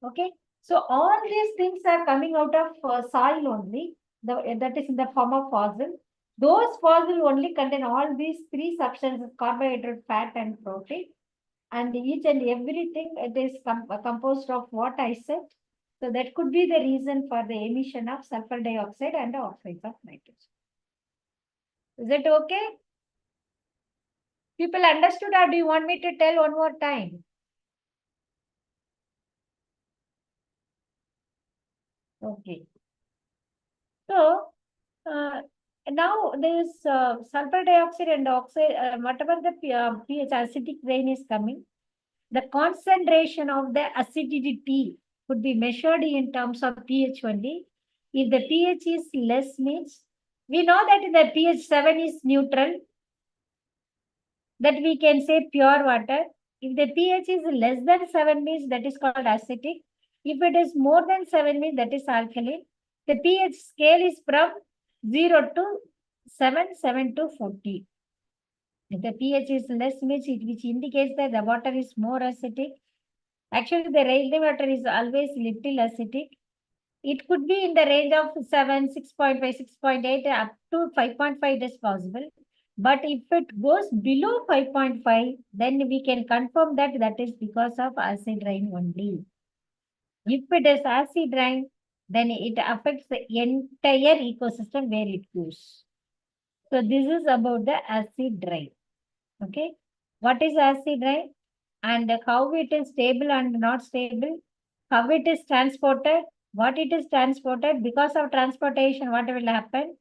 Okay, so all these things are coming out of soil only. That is in the form of fossil. Those fossil only contain all these three substances: carbohydrate, fat, and protein. And each and everything it is composed of what I said. So that could be the reason for the emission of sulfur dioxide and the oxides of nitrogen. Is it okay? People understood, or do you want me to tell one more time? Okay. So now this sulfur dioxide and oxide, whatever the pH acidic rain is coming, the concentration of the acidity could be measured in terms of pH only. If the pH is less means, we know that the pH 7 is neutral, that we can say pure water. If the pH is less than 7 means that is called acidic. If it is more than 7 means that is alkaline. The pH scale is from 0 to 7, 7 to 40. If the pH is less means which indicates that the water is more acidic. Actually, the rainwater is always little acidic. It could be in the range of 7, 6.5, 6.8 up to 5.5 is possible. But if it goes below 5.5, then we can confirm that that is because of acid rain only. If it is acid rain, then it affects the entire ecosystem where it goes. So this is about the acid rain. Okay. What is acid rain? And how it is stable and not stable? How it is transported? What it is transported? Because of transportation, what will happen?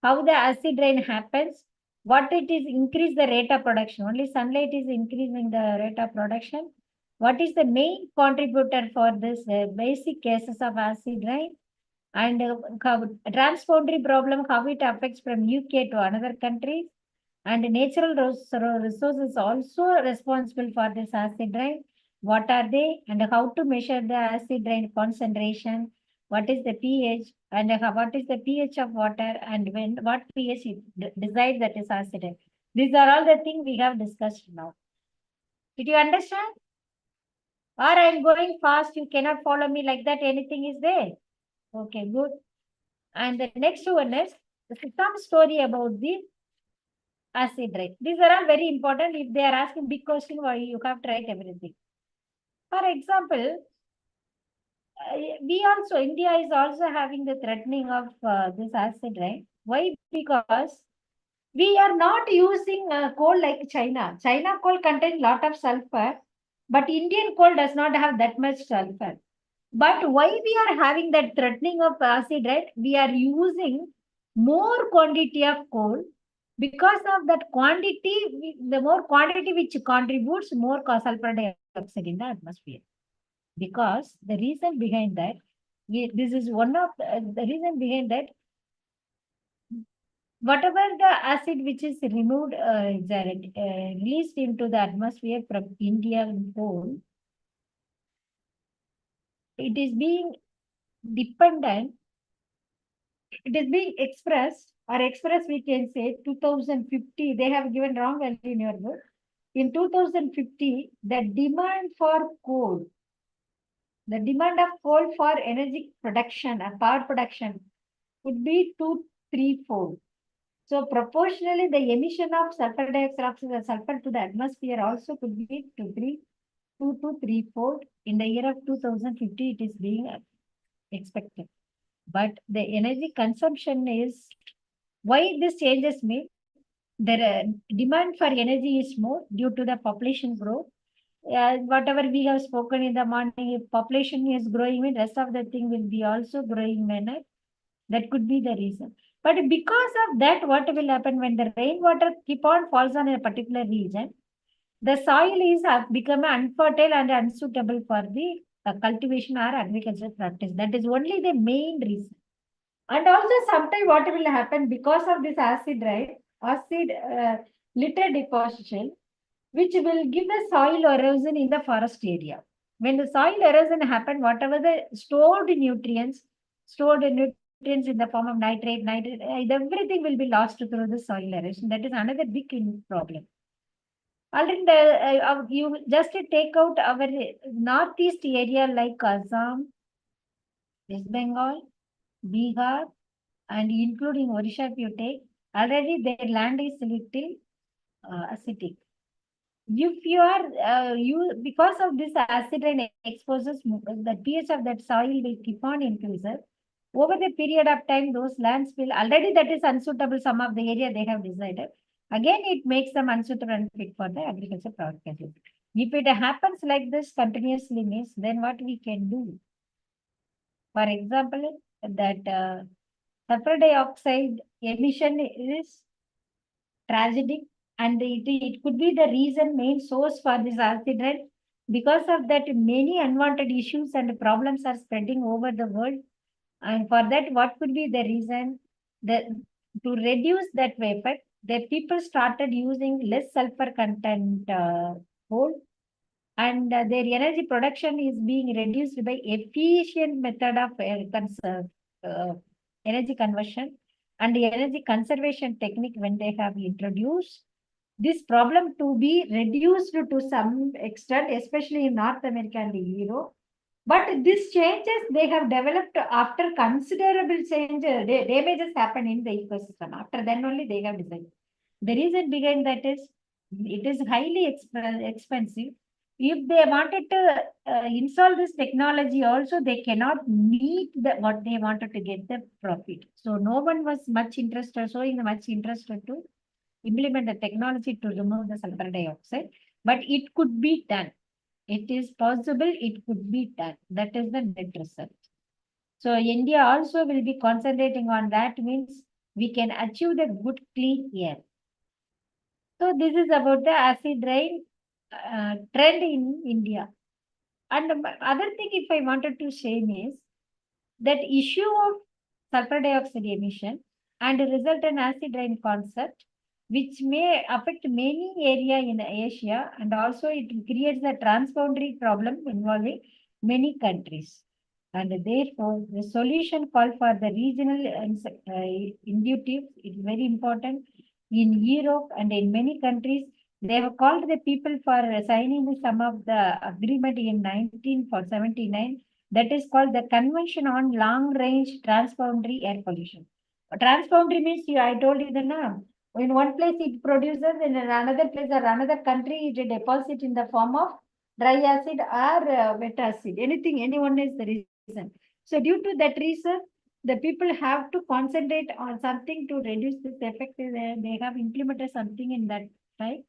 How the acid rain happens? What it is increase the rate of production? Only sunlight is increasing the rate of production. What is the main contributor for this basic cases of acid rain? And transboundary problem, how it affects from UK to another countries. And natural resources also responsible for this acid rain. What are they and how to measure the acid rain concentration? What is the pH and what is the pH of water and when what pH it decides that is acid rain? These are all the things we have discussed now. Did you understand? Or I'm going fast, you cannot follow me like that. Anything is there? Okay, good. And the next one is some story about the acid rain. These are all very important. If they are asking big question, why you have to write everything. For example, India is also having the threatening of this acid rain. Why? Because we are not using coal like China. China coal contains lot of sulfur, but Indian coal does not have that much sulfur. But why we are having that threatening of acid rain? We are using more quantity of coal. Because of that quantity, the more quantity which contributes more sulfur dioxide in the atmosphere. Because the reason behind that, this is one of the reason behind that, whatever the acid which is removed, released into the atmosphere from Indian coal, it is being dependent, it is being expressed we can say 2050, they have given wrong value in your book. In 2050, the demand for coal, the demand of coal for energy production, power production would be 2-3-fold. So proportionally, the emission of sulfur dioxide and sulfur to the atmosphere also could be 2-3-fold. In the year of 2050, it is being expected. But the energy consumption is, why this changes me? The demand for energy is more due to the population growth. Whatever we have spoken in the morning, if population is growing, rest of the thing will be also growing manner. That could be the reason. But because of that, what will happen when the rainwater keep on falls on a particular region? the soil is become unfertile and unsuitable for the cultivation or agricultural practice. That is only the main reason. And also sometimes what will happen because of this acid, right? Acid litter deposition, which will give the soil erosion in the forest area. When the soil erosion happen, whatever the stored nutrients in the form of nitrate, everything will be lost through the soil erosion. That is another big problem. Already, you just take out our northeast area like Assam, West Bengal, Bihar, and including Odisha, if you take, already their land is little acidic. If you are because of this acid rain exposes, the pH of that soil will keep on increasing. Over the period of time, those lands will already that is unsuitable. Some of the area they have decided. Again, it makes them unsuitable and fit for the agriculture practices. If it happens like this continuously, means then what we can do? For example, that sulfur dioxide emission is tragic, and it could be the reason main source for this acid rain. Because of that, many unwanted issues and problems are spreading over the world. And for that, what could be the reason? The, to reduce that effect, the people started using less sulfur content coal, and their energy production is being reduced by efficient method of energy conversion and the energy conservation technique when they have introduced this problem to be reduced to some extent, especially in North America and Europe. But these changes they have developed after considerable change, damages happen in the ecosystem. After then only they have decided. The reason behind that is it is highly expensive. If they wanted to install this technology also, they cannot meet what they wanted to get the profit. So no one was much interested, showing much interested to implement the technology to remove the sulfur dioxide, but it could be done. It is possible, it could be done. That is the net result. So India also will be concentrating on that, means we can achieve the good clean air. So this is about the acid rain trend in India. And other thing if I wanted to say is that issue of sulfur dioxide emission and resultant acid rain concept, which may affect many area in Asia, and also it creates a transboundary problem involving many countries. And therefore, the solution called for the regional initiative is very important. In Europe and in many countries, they have called the people for signing some of the agreement in 1979. That is called the Convention on Long Range Transboundary Air Pollution. Transboundary means I told you the name. In one place it produces, in another place or another country it deposits in the form of dry acid or wet acid. Anything, anyone is the reason. So due to that reason, the people have to concentrate on something to reduce this effect. They have implemented something in that, right?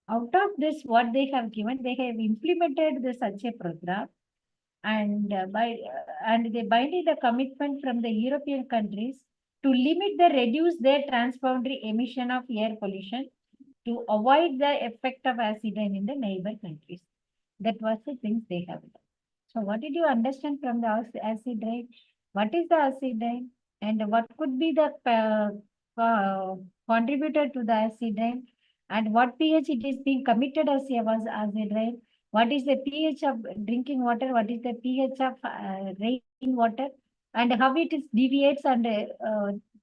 Out of this, what they have given, they have implemented the such a program, and and they binding the commitment from the European countries to limit the reduce their transboundary emission of air pollution to avoid the effect of acid rain in the neighbor countries. That was the things they have done. So what did you understand from the acid rain? What is the acid rain? And what could be the contributor to the acid rain? And what pH it is being committed as a was acid rain? What is the pH of drinking water? What is the pH of rainwater? And how it is deviates and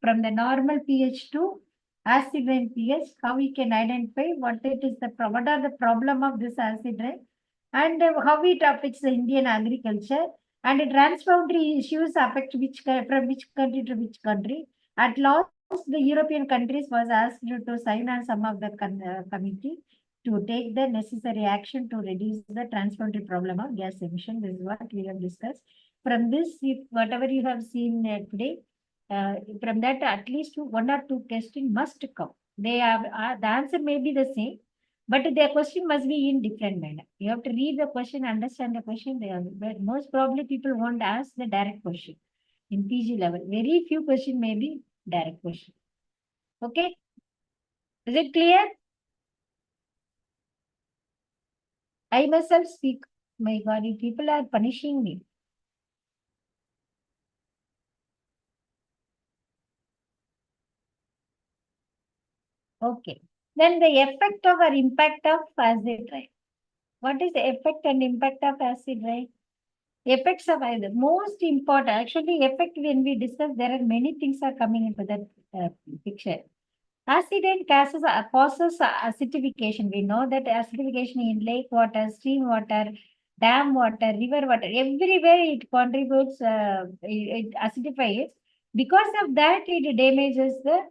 from the normal pH to acid rain pH? How we can identify what it is the what are the problem of this acid rain? And how it affects the Indian agriculture, and transboundary issues affect from which country to which country. At last, the European countries was asked to sign on some of the committee to take the necessary action to reduce the transboundary problem of gas emission. This is what we have discussed. From this, if whatever you have seen today, from that at least one or two questions must come. They have the answer may be the same, but the question must be in different manner. You have to read the question, understand the question. But most probably people won't ask the direct question in PG level. Very few question may be direct question. Okay. Is it clear? I myself speak. My God, you people are punishing me. Okay. Then the effect of or impact of acid rain. What is the effect and impact of acid rain? Effects of either most important. Actually, effect when we discuss, there are many things are coming into that picture. Acid rain causes acidification. We know that acidification in lake water, stream water, dam water, river water, everywhere it contributes, it acidifies. Because of that, it damages the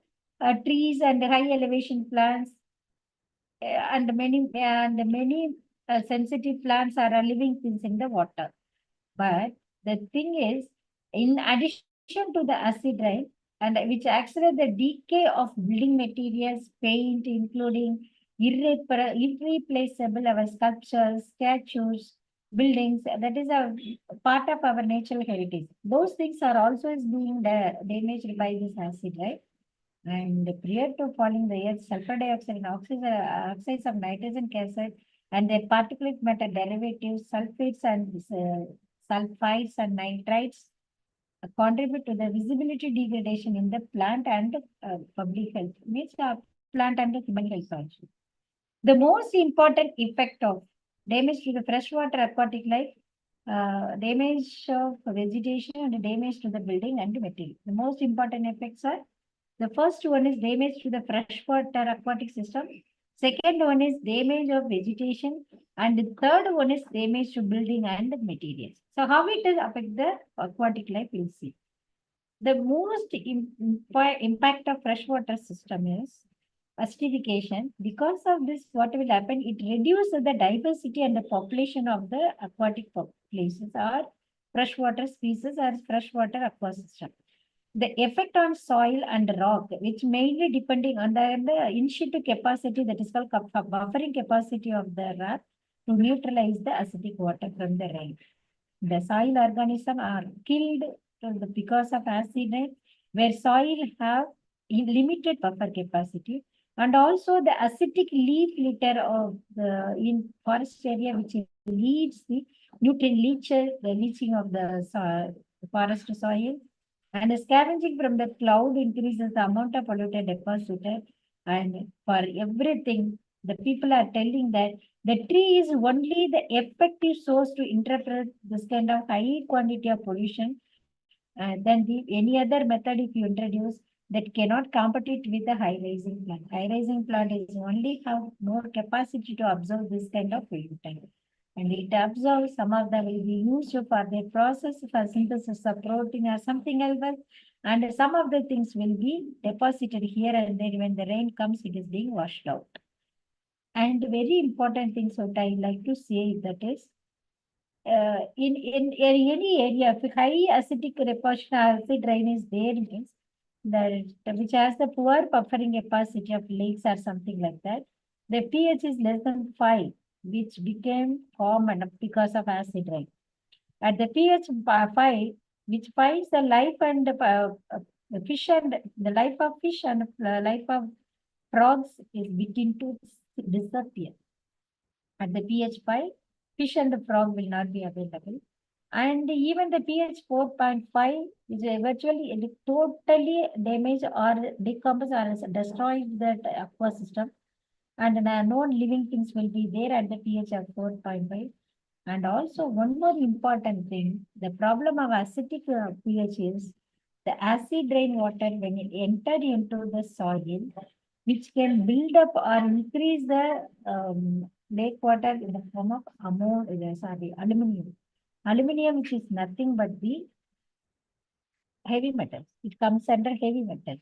trees and high elevation plants, and many sensitive plants are living things in the water. But the thing is, in addition to the acid rain, and which accelerates the decay of building materials, paint, including irreplaceable our sculptures, statues, buildings. That is a part of our natural heritage. Those things are also is being damaged by this acid, right? And prior to falling the earth, sulfur dioxide and oxides of nitrogen gas and their particulate matter derivatives, sulfates and sulfides and nitrites contribute to the visibility degradation in the plant and public health, means plant and human health also. The most important effect of damage to the freshwater aquatic life, damage of vegetation and damage to the building and material. The most important effects are, the first one is damage to the freshwater aquatic system. Second one is damage of vegetation. And the third one is damage to building and materials. So how it does affect the aquatic life, we'll see. The most impact of freshwater system is acidification. Because of this, what will happen? It reduces the diversity and the population of the aquatic places or freshwater species or freshwater ecosystem. The effect on soil and rock, which mainly depending on the in situ capacity, that is called buffering capacity of the rock to neutralize the acidic water from the rain. The soil organisms are killed because of acid rain, where soil have limited buffer capacity, and also the acidic leaf litter of the in forest area, which leads the nutrient the leaching of the forest soil. And the scavenging from the cloud increases the amount of polluted deposited. And for everything, the people are telling that the tree is only the effective source to interpret this kind of high quantity of pollution. Than any other method if you introduce, that cannot compete with the high rising plant. High rising plant is only have more capacity to absorb this kind of pollutant. And it absorbs, some of them will be used for their process for synthesis of protein or something else. And some of the things will be deposited here, and then when the rain comes, it is being washed out. And very important things what I like to say, that is, in any area, if high acidic deposition or acid rain is there, means that which has the poor buffering capacity of lakes or something like that, the pH is less than 5, which became common because of acid rain. At the pH 5, which finds the life and the fish and the life of fish and life of frogs is beginning to disappear. At the pH 5, fish and the frog will not be available. And even the pH 4.5 is virtually totally damaged or decompose or destroy that ecosystem. And no living things will be there at the pH of 4.5. And also one more important thing, the problem of acidic pH is the acid rainwater when it entered into the soil, which can build up or increase the lake water in the form of aluminum. Aluminum, which is nothing but the heavy metals. It comes under heavy metals.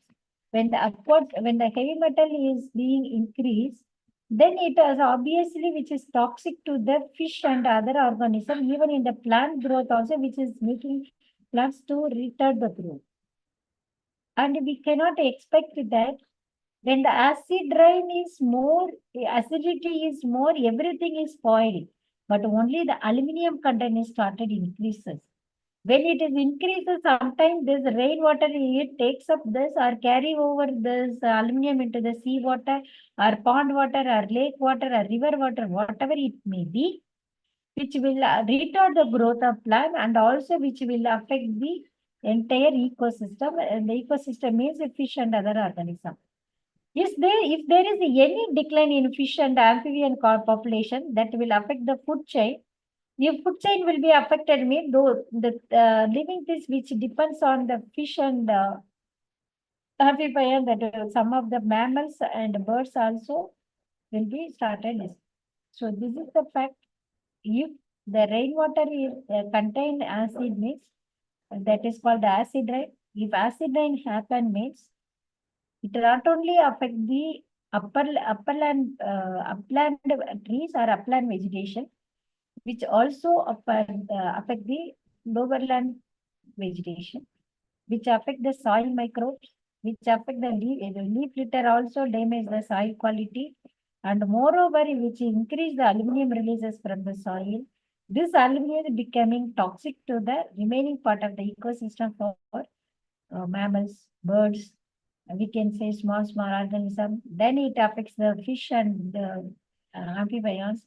When the heavy metal is being increased, then it is obviously which is toxic to the fish and other organisms, even in the plant growth also, which is making plants to retard the growth. And we cannot expect that when the acid rain is more, acidity is more, everything is spoiling. But only the aluminum content is started increases. When it is increases, sometimes this rainwater, it takes up this or carry over this aluminum into the sea water or pond water or lake water or river water, whatever it may be. which will retard the growth of plant and also which will affect the entire ecosystem. And the ecosystem means fish and other organisms. If there is any decline in fish and amphibian population, that will affect the food chain. If food chain will be affected, means though the living things which depends on the fish and amphibian, that some of the mammals and birds also will be started. So this is the fact. If the rainwater is contain acid mix, that is called acid rain. If acid rain happen means it not only affect the upland trees or upland vegetation, which also affect the lowerland vegetation, which affect the soil microbes, which affect the leaf litter, also damage the soil quality, and moreover, which increase the aluminum releases from the soil. This aluminum is becoming toxic to the remaining part of the ecosystem for mammals, birds, we can say small organism. Then it affects the fish and the amphibians.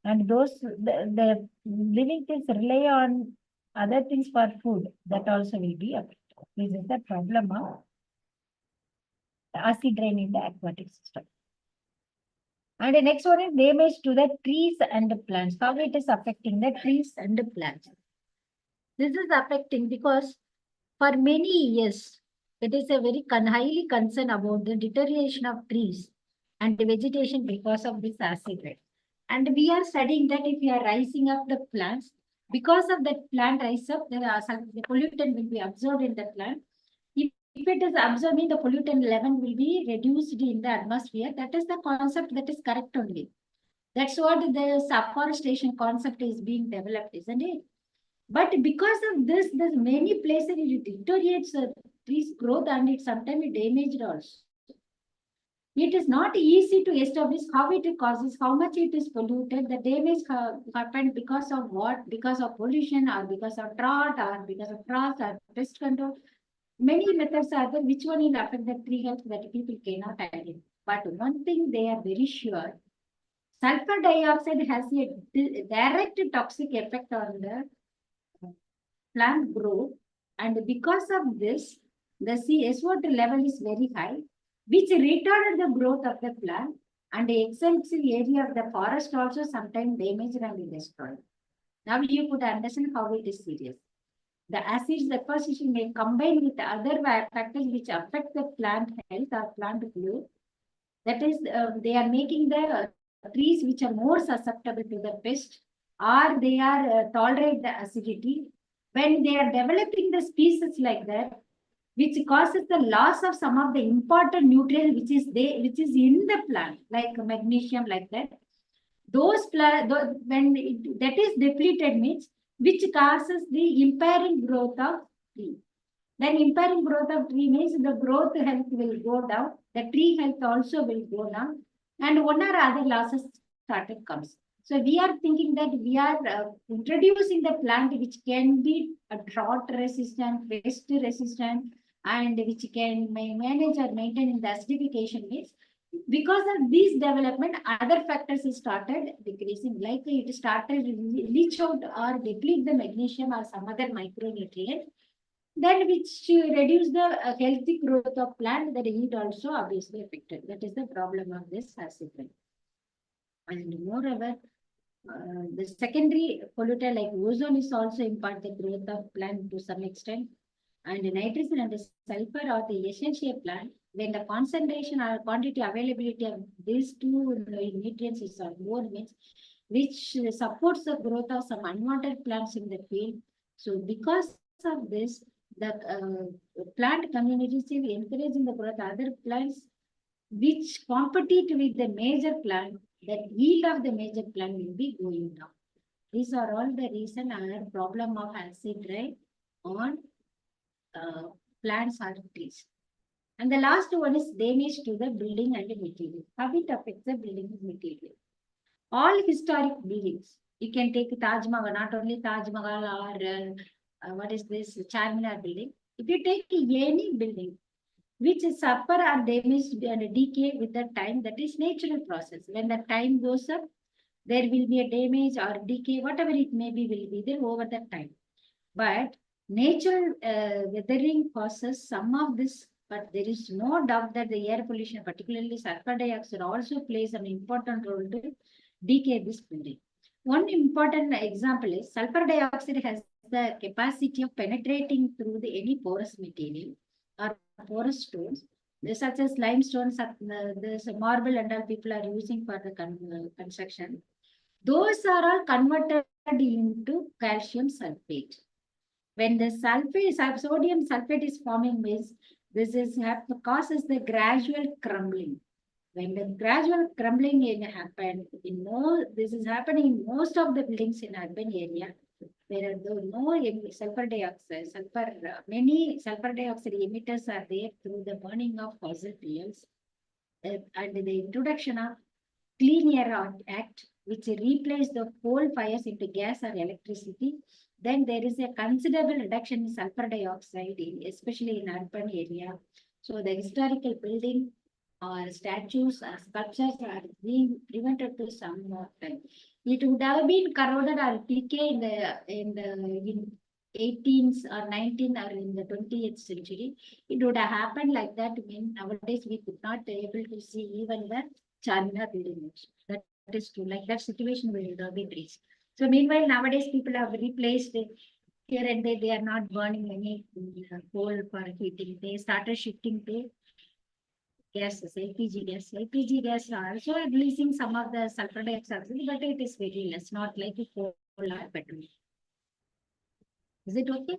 And those, the living things rely on other things for food, that also will be affected. This is the problem of acid rain in the aquatic system. And the next one is damage to the trees and the plants. How it is affecting the trees and the plants? This is affecting because for many years, it is a very highly concern about the deterioration of trees and the vegetation because of this acid rain. And we are studying that if we are rising up the plants, because of that plant rise up, the pollutant will be absorbed in the plant. If it is absorbing, the pollutant level will be reduced in the atmosphere. That is the concept that is correct only. That's what the afforestation concept is being developed, isn't it? But because of this, there's many places it deteriorates trees growth and it sometimes damaged also. It is not easy to establish how it causes, how much it is polluted. The damage happened because of what? Because of pollution or because of drought or because of frost or pest control. Many methods are there. Which one will affect the tree health that people cannot identify. But one thing they are very sure, sulfur dioxide has a direct toxic effect on the plant growth, and because of this, the SO2 level is very high, which retarded the growth of the plant, and the extensive area of the forest also sometimes damaged and destroyed. Now you could understand how it is serious. The acids deposition may combine with other factors which affect the plant health or plant growth. That is, they are making the trees which are more susceptible to the pest, or they are tolerate the acidity. When they are developing the species like that, which causes the loss of some of the important nutrients which is in the plant, like magnesium, like that. Those when that is depleted means which causes the impairing growth of tree. Then impairing growth of tree means the growth health will go down, the tree health also will go down, and one or other losses started comes. So we are thinking that we are introducing the plant which can be a drought resistant, pest resistant, and which can manage or maintain the acidification means. Because of this development, other factors started decreasing, like it started leach out or deplete the magnesium or some other micronutrient, then which reduce the healthy growth of plant, that heat also obviously affected. That is the problem of this acid rain. And moreover, the secondary polluter like ozone is also impact the growth of plant to some extent. And the nitrogen and the sulfur are the essential plant. When the concentration or quantity availability of these two nutrients is more means, which supports the growth of some unwanted plants in the field. So because of this, the plant communities will encouraging the growth of other plants which compete with the major plant, that yield of the major plant will be going down. These are all the reason our problem of acid rain on plants or trees. And the last one is damage to the building and the material. How it affects the building and material. All historic buildings, you can take Taj Mahal, not only Taj Mahal or what is this Charminar building. If you take any building which suffer or damaged and decay with the time, that is natural process. When the time goes up, there will be a damage or decay, whatever it may be, will be there over the time. But natural weathering causes some of this, but there is no doubt that the air pollution, particularly sulfur dioxide, also plays an important role to decay this building. One important example is sulfur dioxide has the capacity of penetrating through any porous material or porous stones, such as limestone, this marble and all people are using for the construction. Those are all converted into calcium sulfate. When the sodium sulfate is forming, this causes the gradual crumbling. When the gradual crumbling happens, this is happening in most of the buildings in urban area. There are no sulfur dioxide, many sulfur dioxide emitters are there through the burning of fossil fuels and the introduction of Clean Air Act, which replaced the coal fires into gas or electricity. Then there is a considerable reduction in sulfur dioxide, especially in urban area. So the historical building or statues or sculptures are being prevented to some more time. It would have been corroded or decayed in 18th or 19th or in the 20th century. It would have happened like that when nowadays we could not be able to see even the Charminar building. That is true. Like that situation will be reached. So meanwhile, nowadays people have replaced here and there. They are not burning any coal for heating. They started shifting to gases, LPG gas. LPG gas are also releasing some of the sulfur dioxide, but it is very less, not like coal or petrol. Is it okay?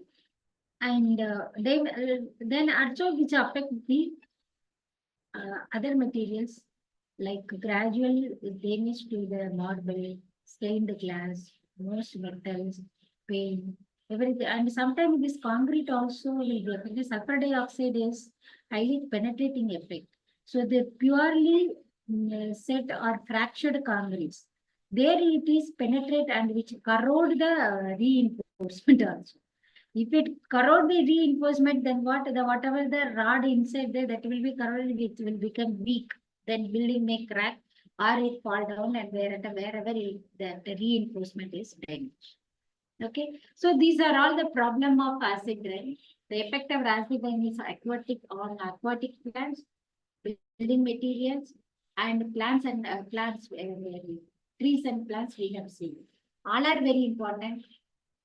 And then also which affect the other materials like gradual damage to the marble, stained glass, most metals, paint, everything. And sometimes this concrete also will be affected. Sulfur dioxide is highly penetrating effect. So the purely set or fractured concretes, there it is penetrate and which corrode the reinforcement also. If it corrode the reinforcement, then whatever the rod inside there that will be corroded, it will become weak. Then building may crack or it fall down and wherever the reinforcement is damaged. Okay, so these are all the problem of acid rain. The effect of acid rain is aquatic plants, building materials, and plants and trees and plants we have seen. All are very important.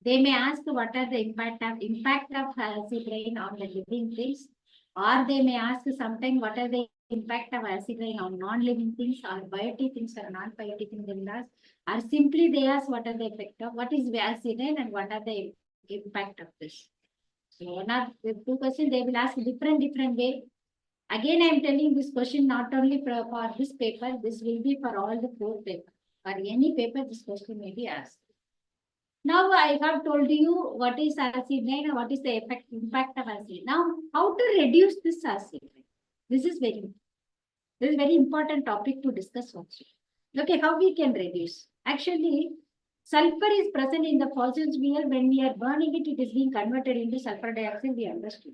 They may ask what are the impact of acid rain on the living things, or they may ask sometime what are the impact of acid rain on non-living things or biotic things or non-biotic things in us, or simply they ask what are the effect of what is acid rain and what are the impact of this. So one or two questions they will ask different way. Again, I am telling this question not only for this paper, this will be for all the 4 papers. For any paper, this question may be asked. Now I have told you what is acid rain and what is the impact of acid. Now, how to reduce this acid rain? This is very important topic to discuss also. Okay, how we can reduce? Actually, sulfur is present in the fossil fuel. When we are burning it, it is being converted into sulfur dioxide, we understood.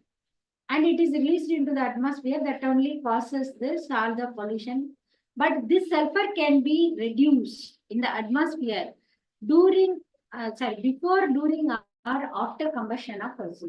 And it is released into the atmosphere that only causes all the pollution. But this sulfur can be reduced in the atmosphere before, during, or after combustion of fossil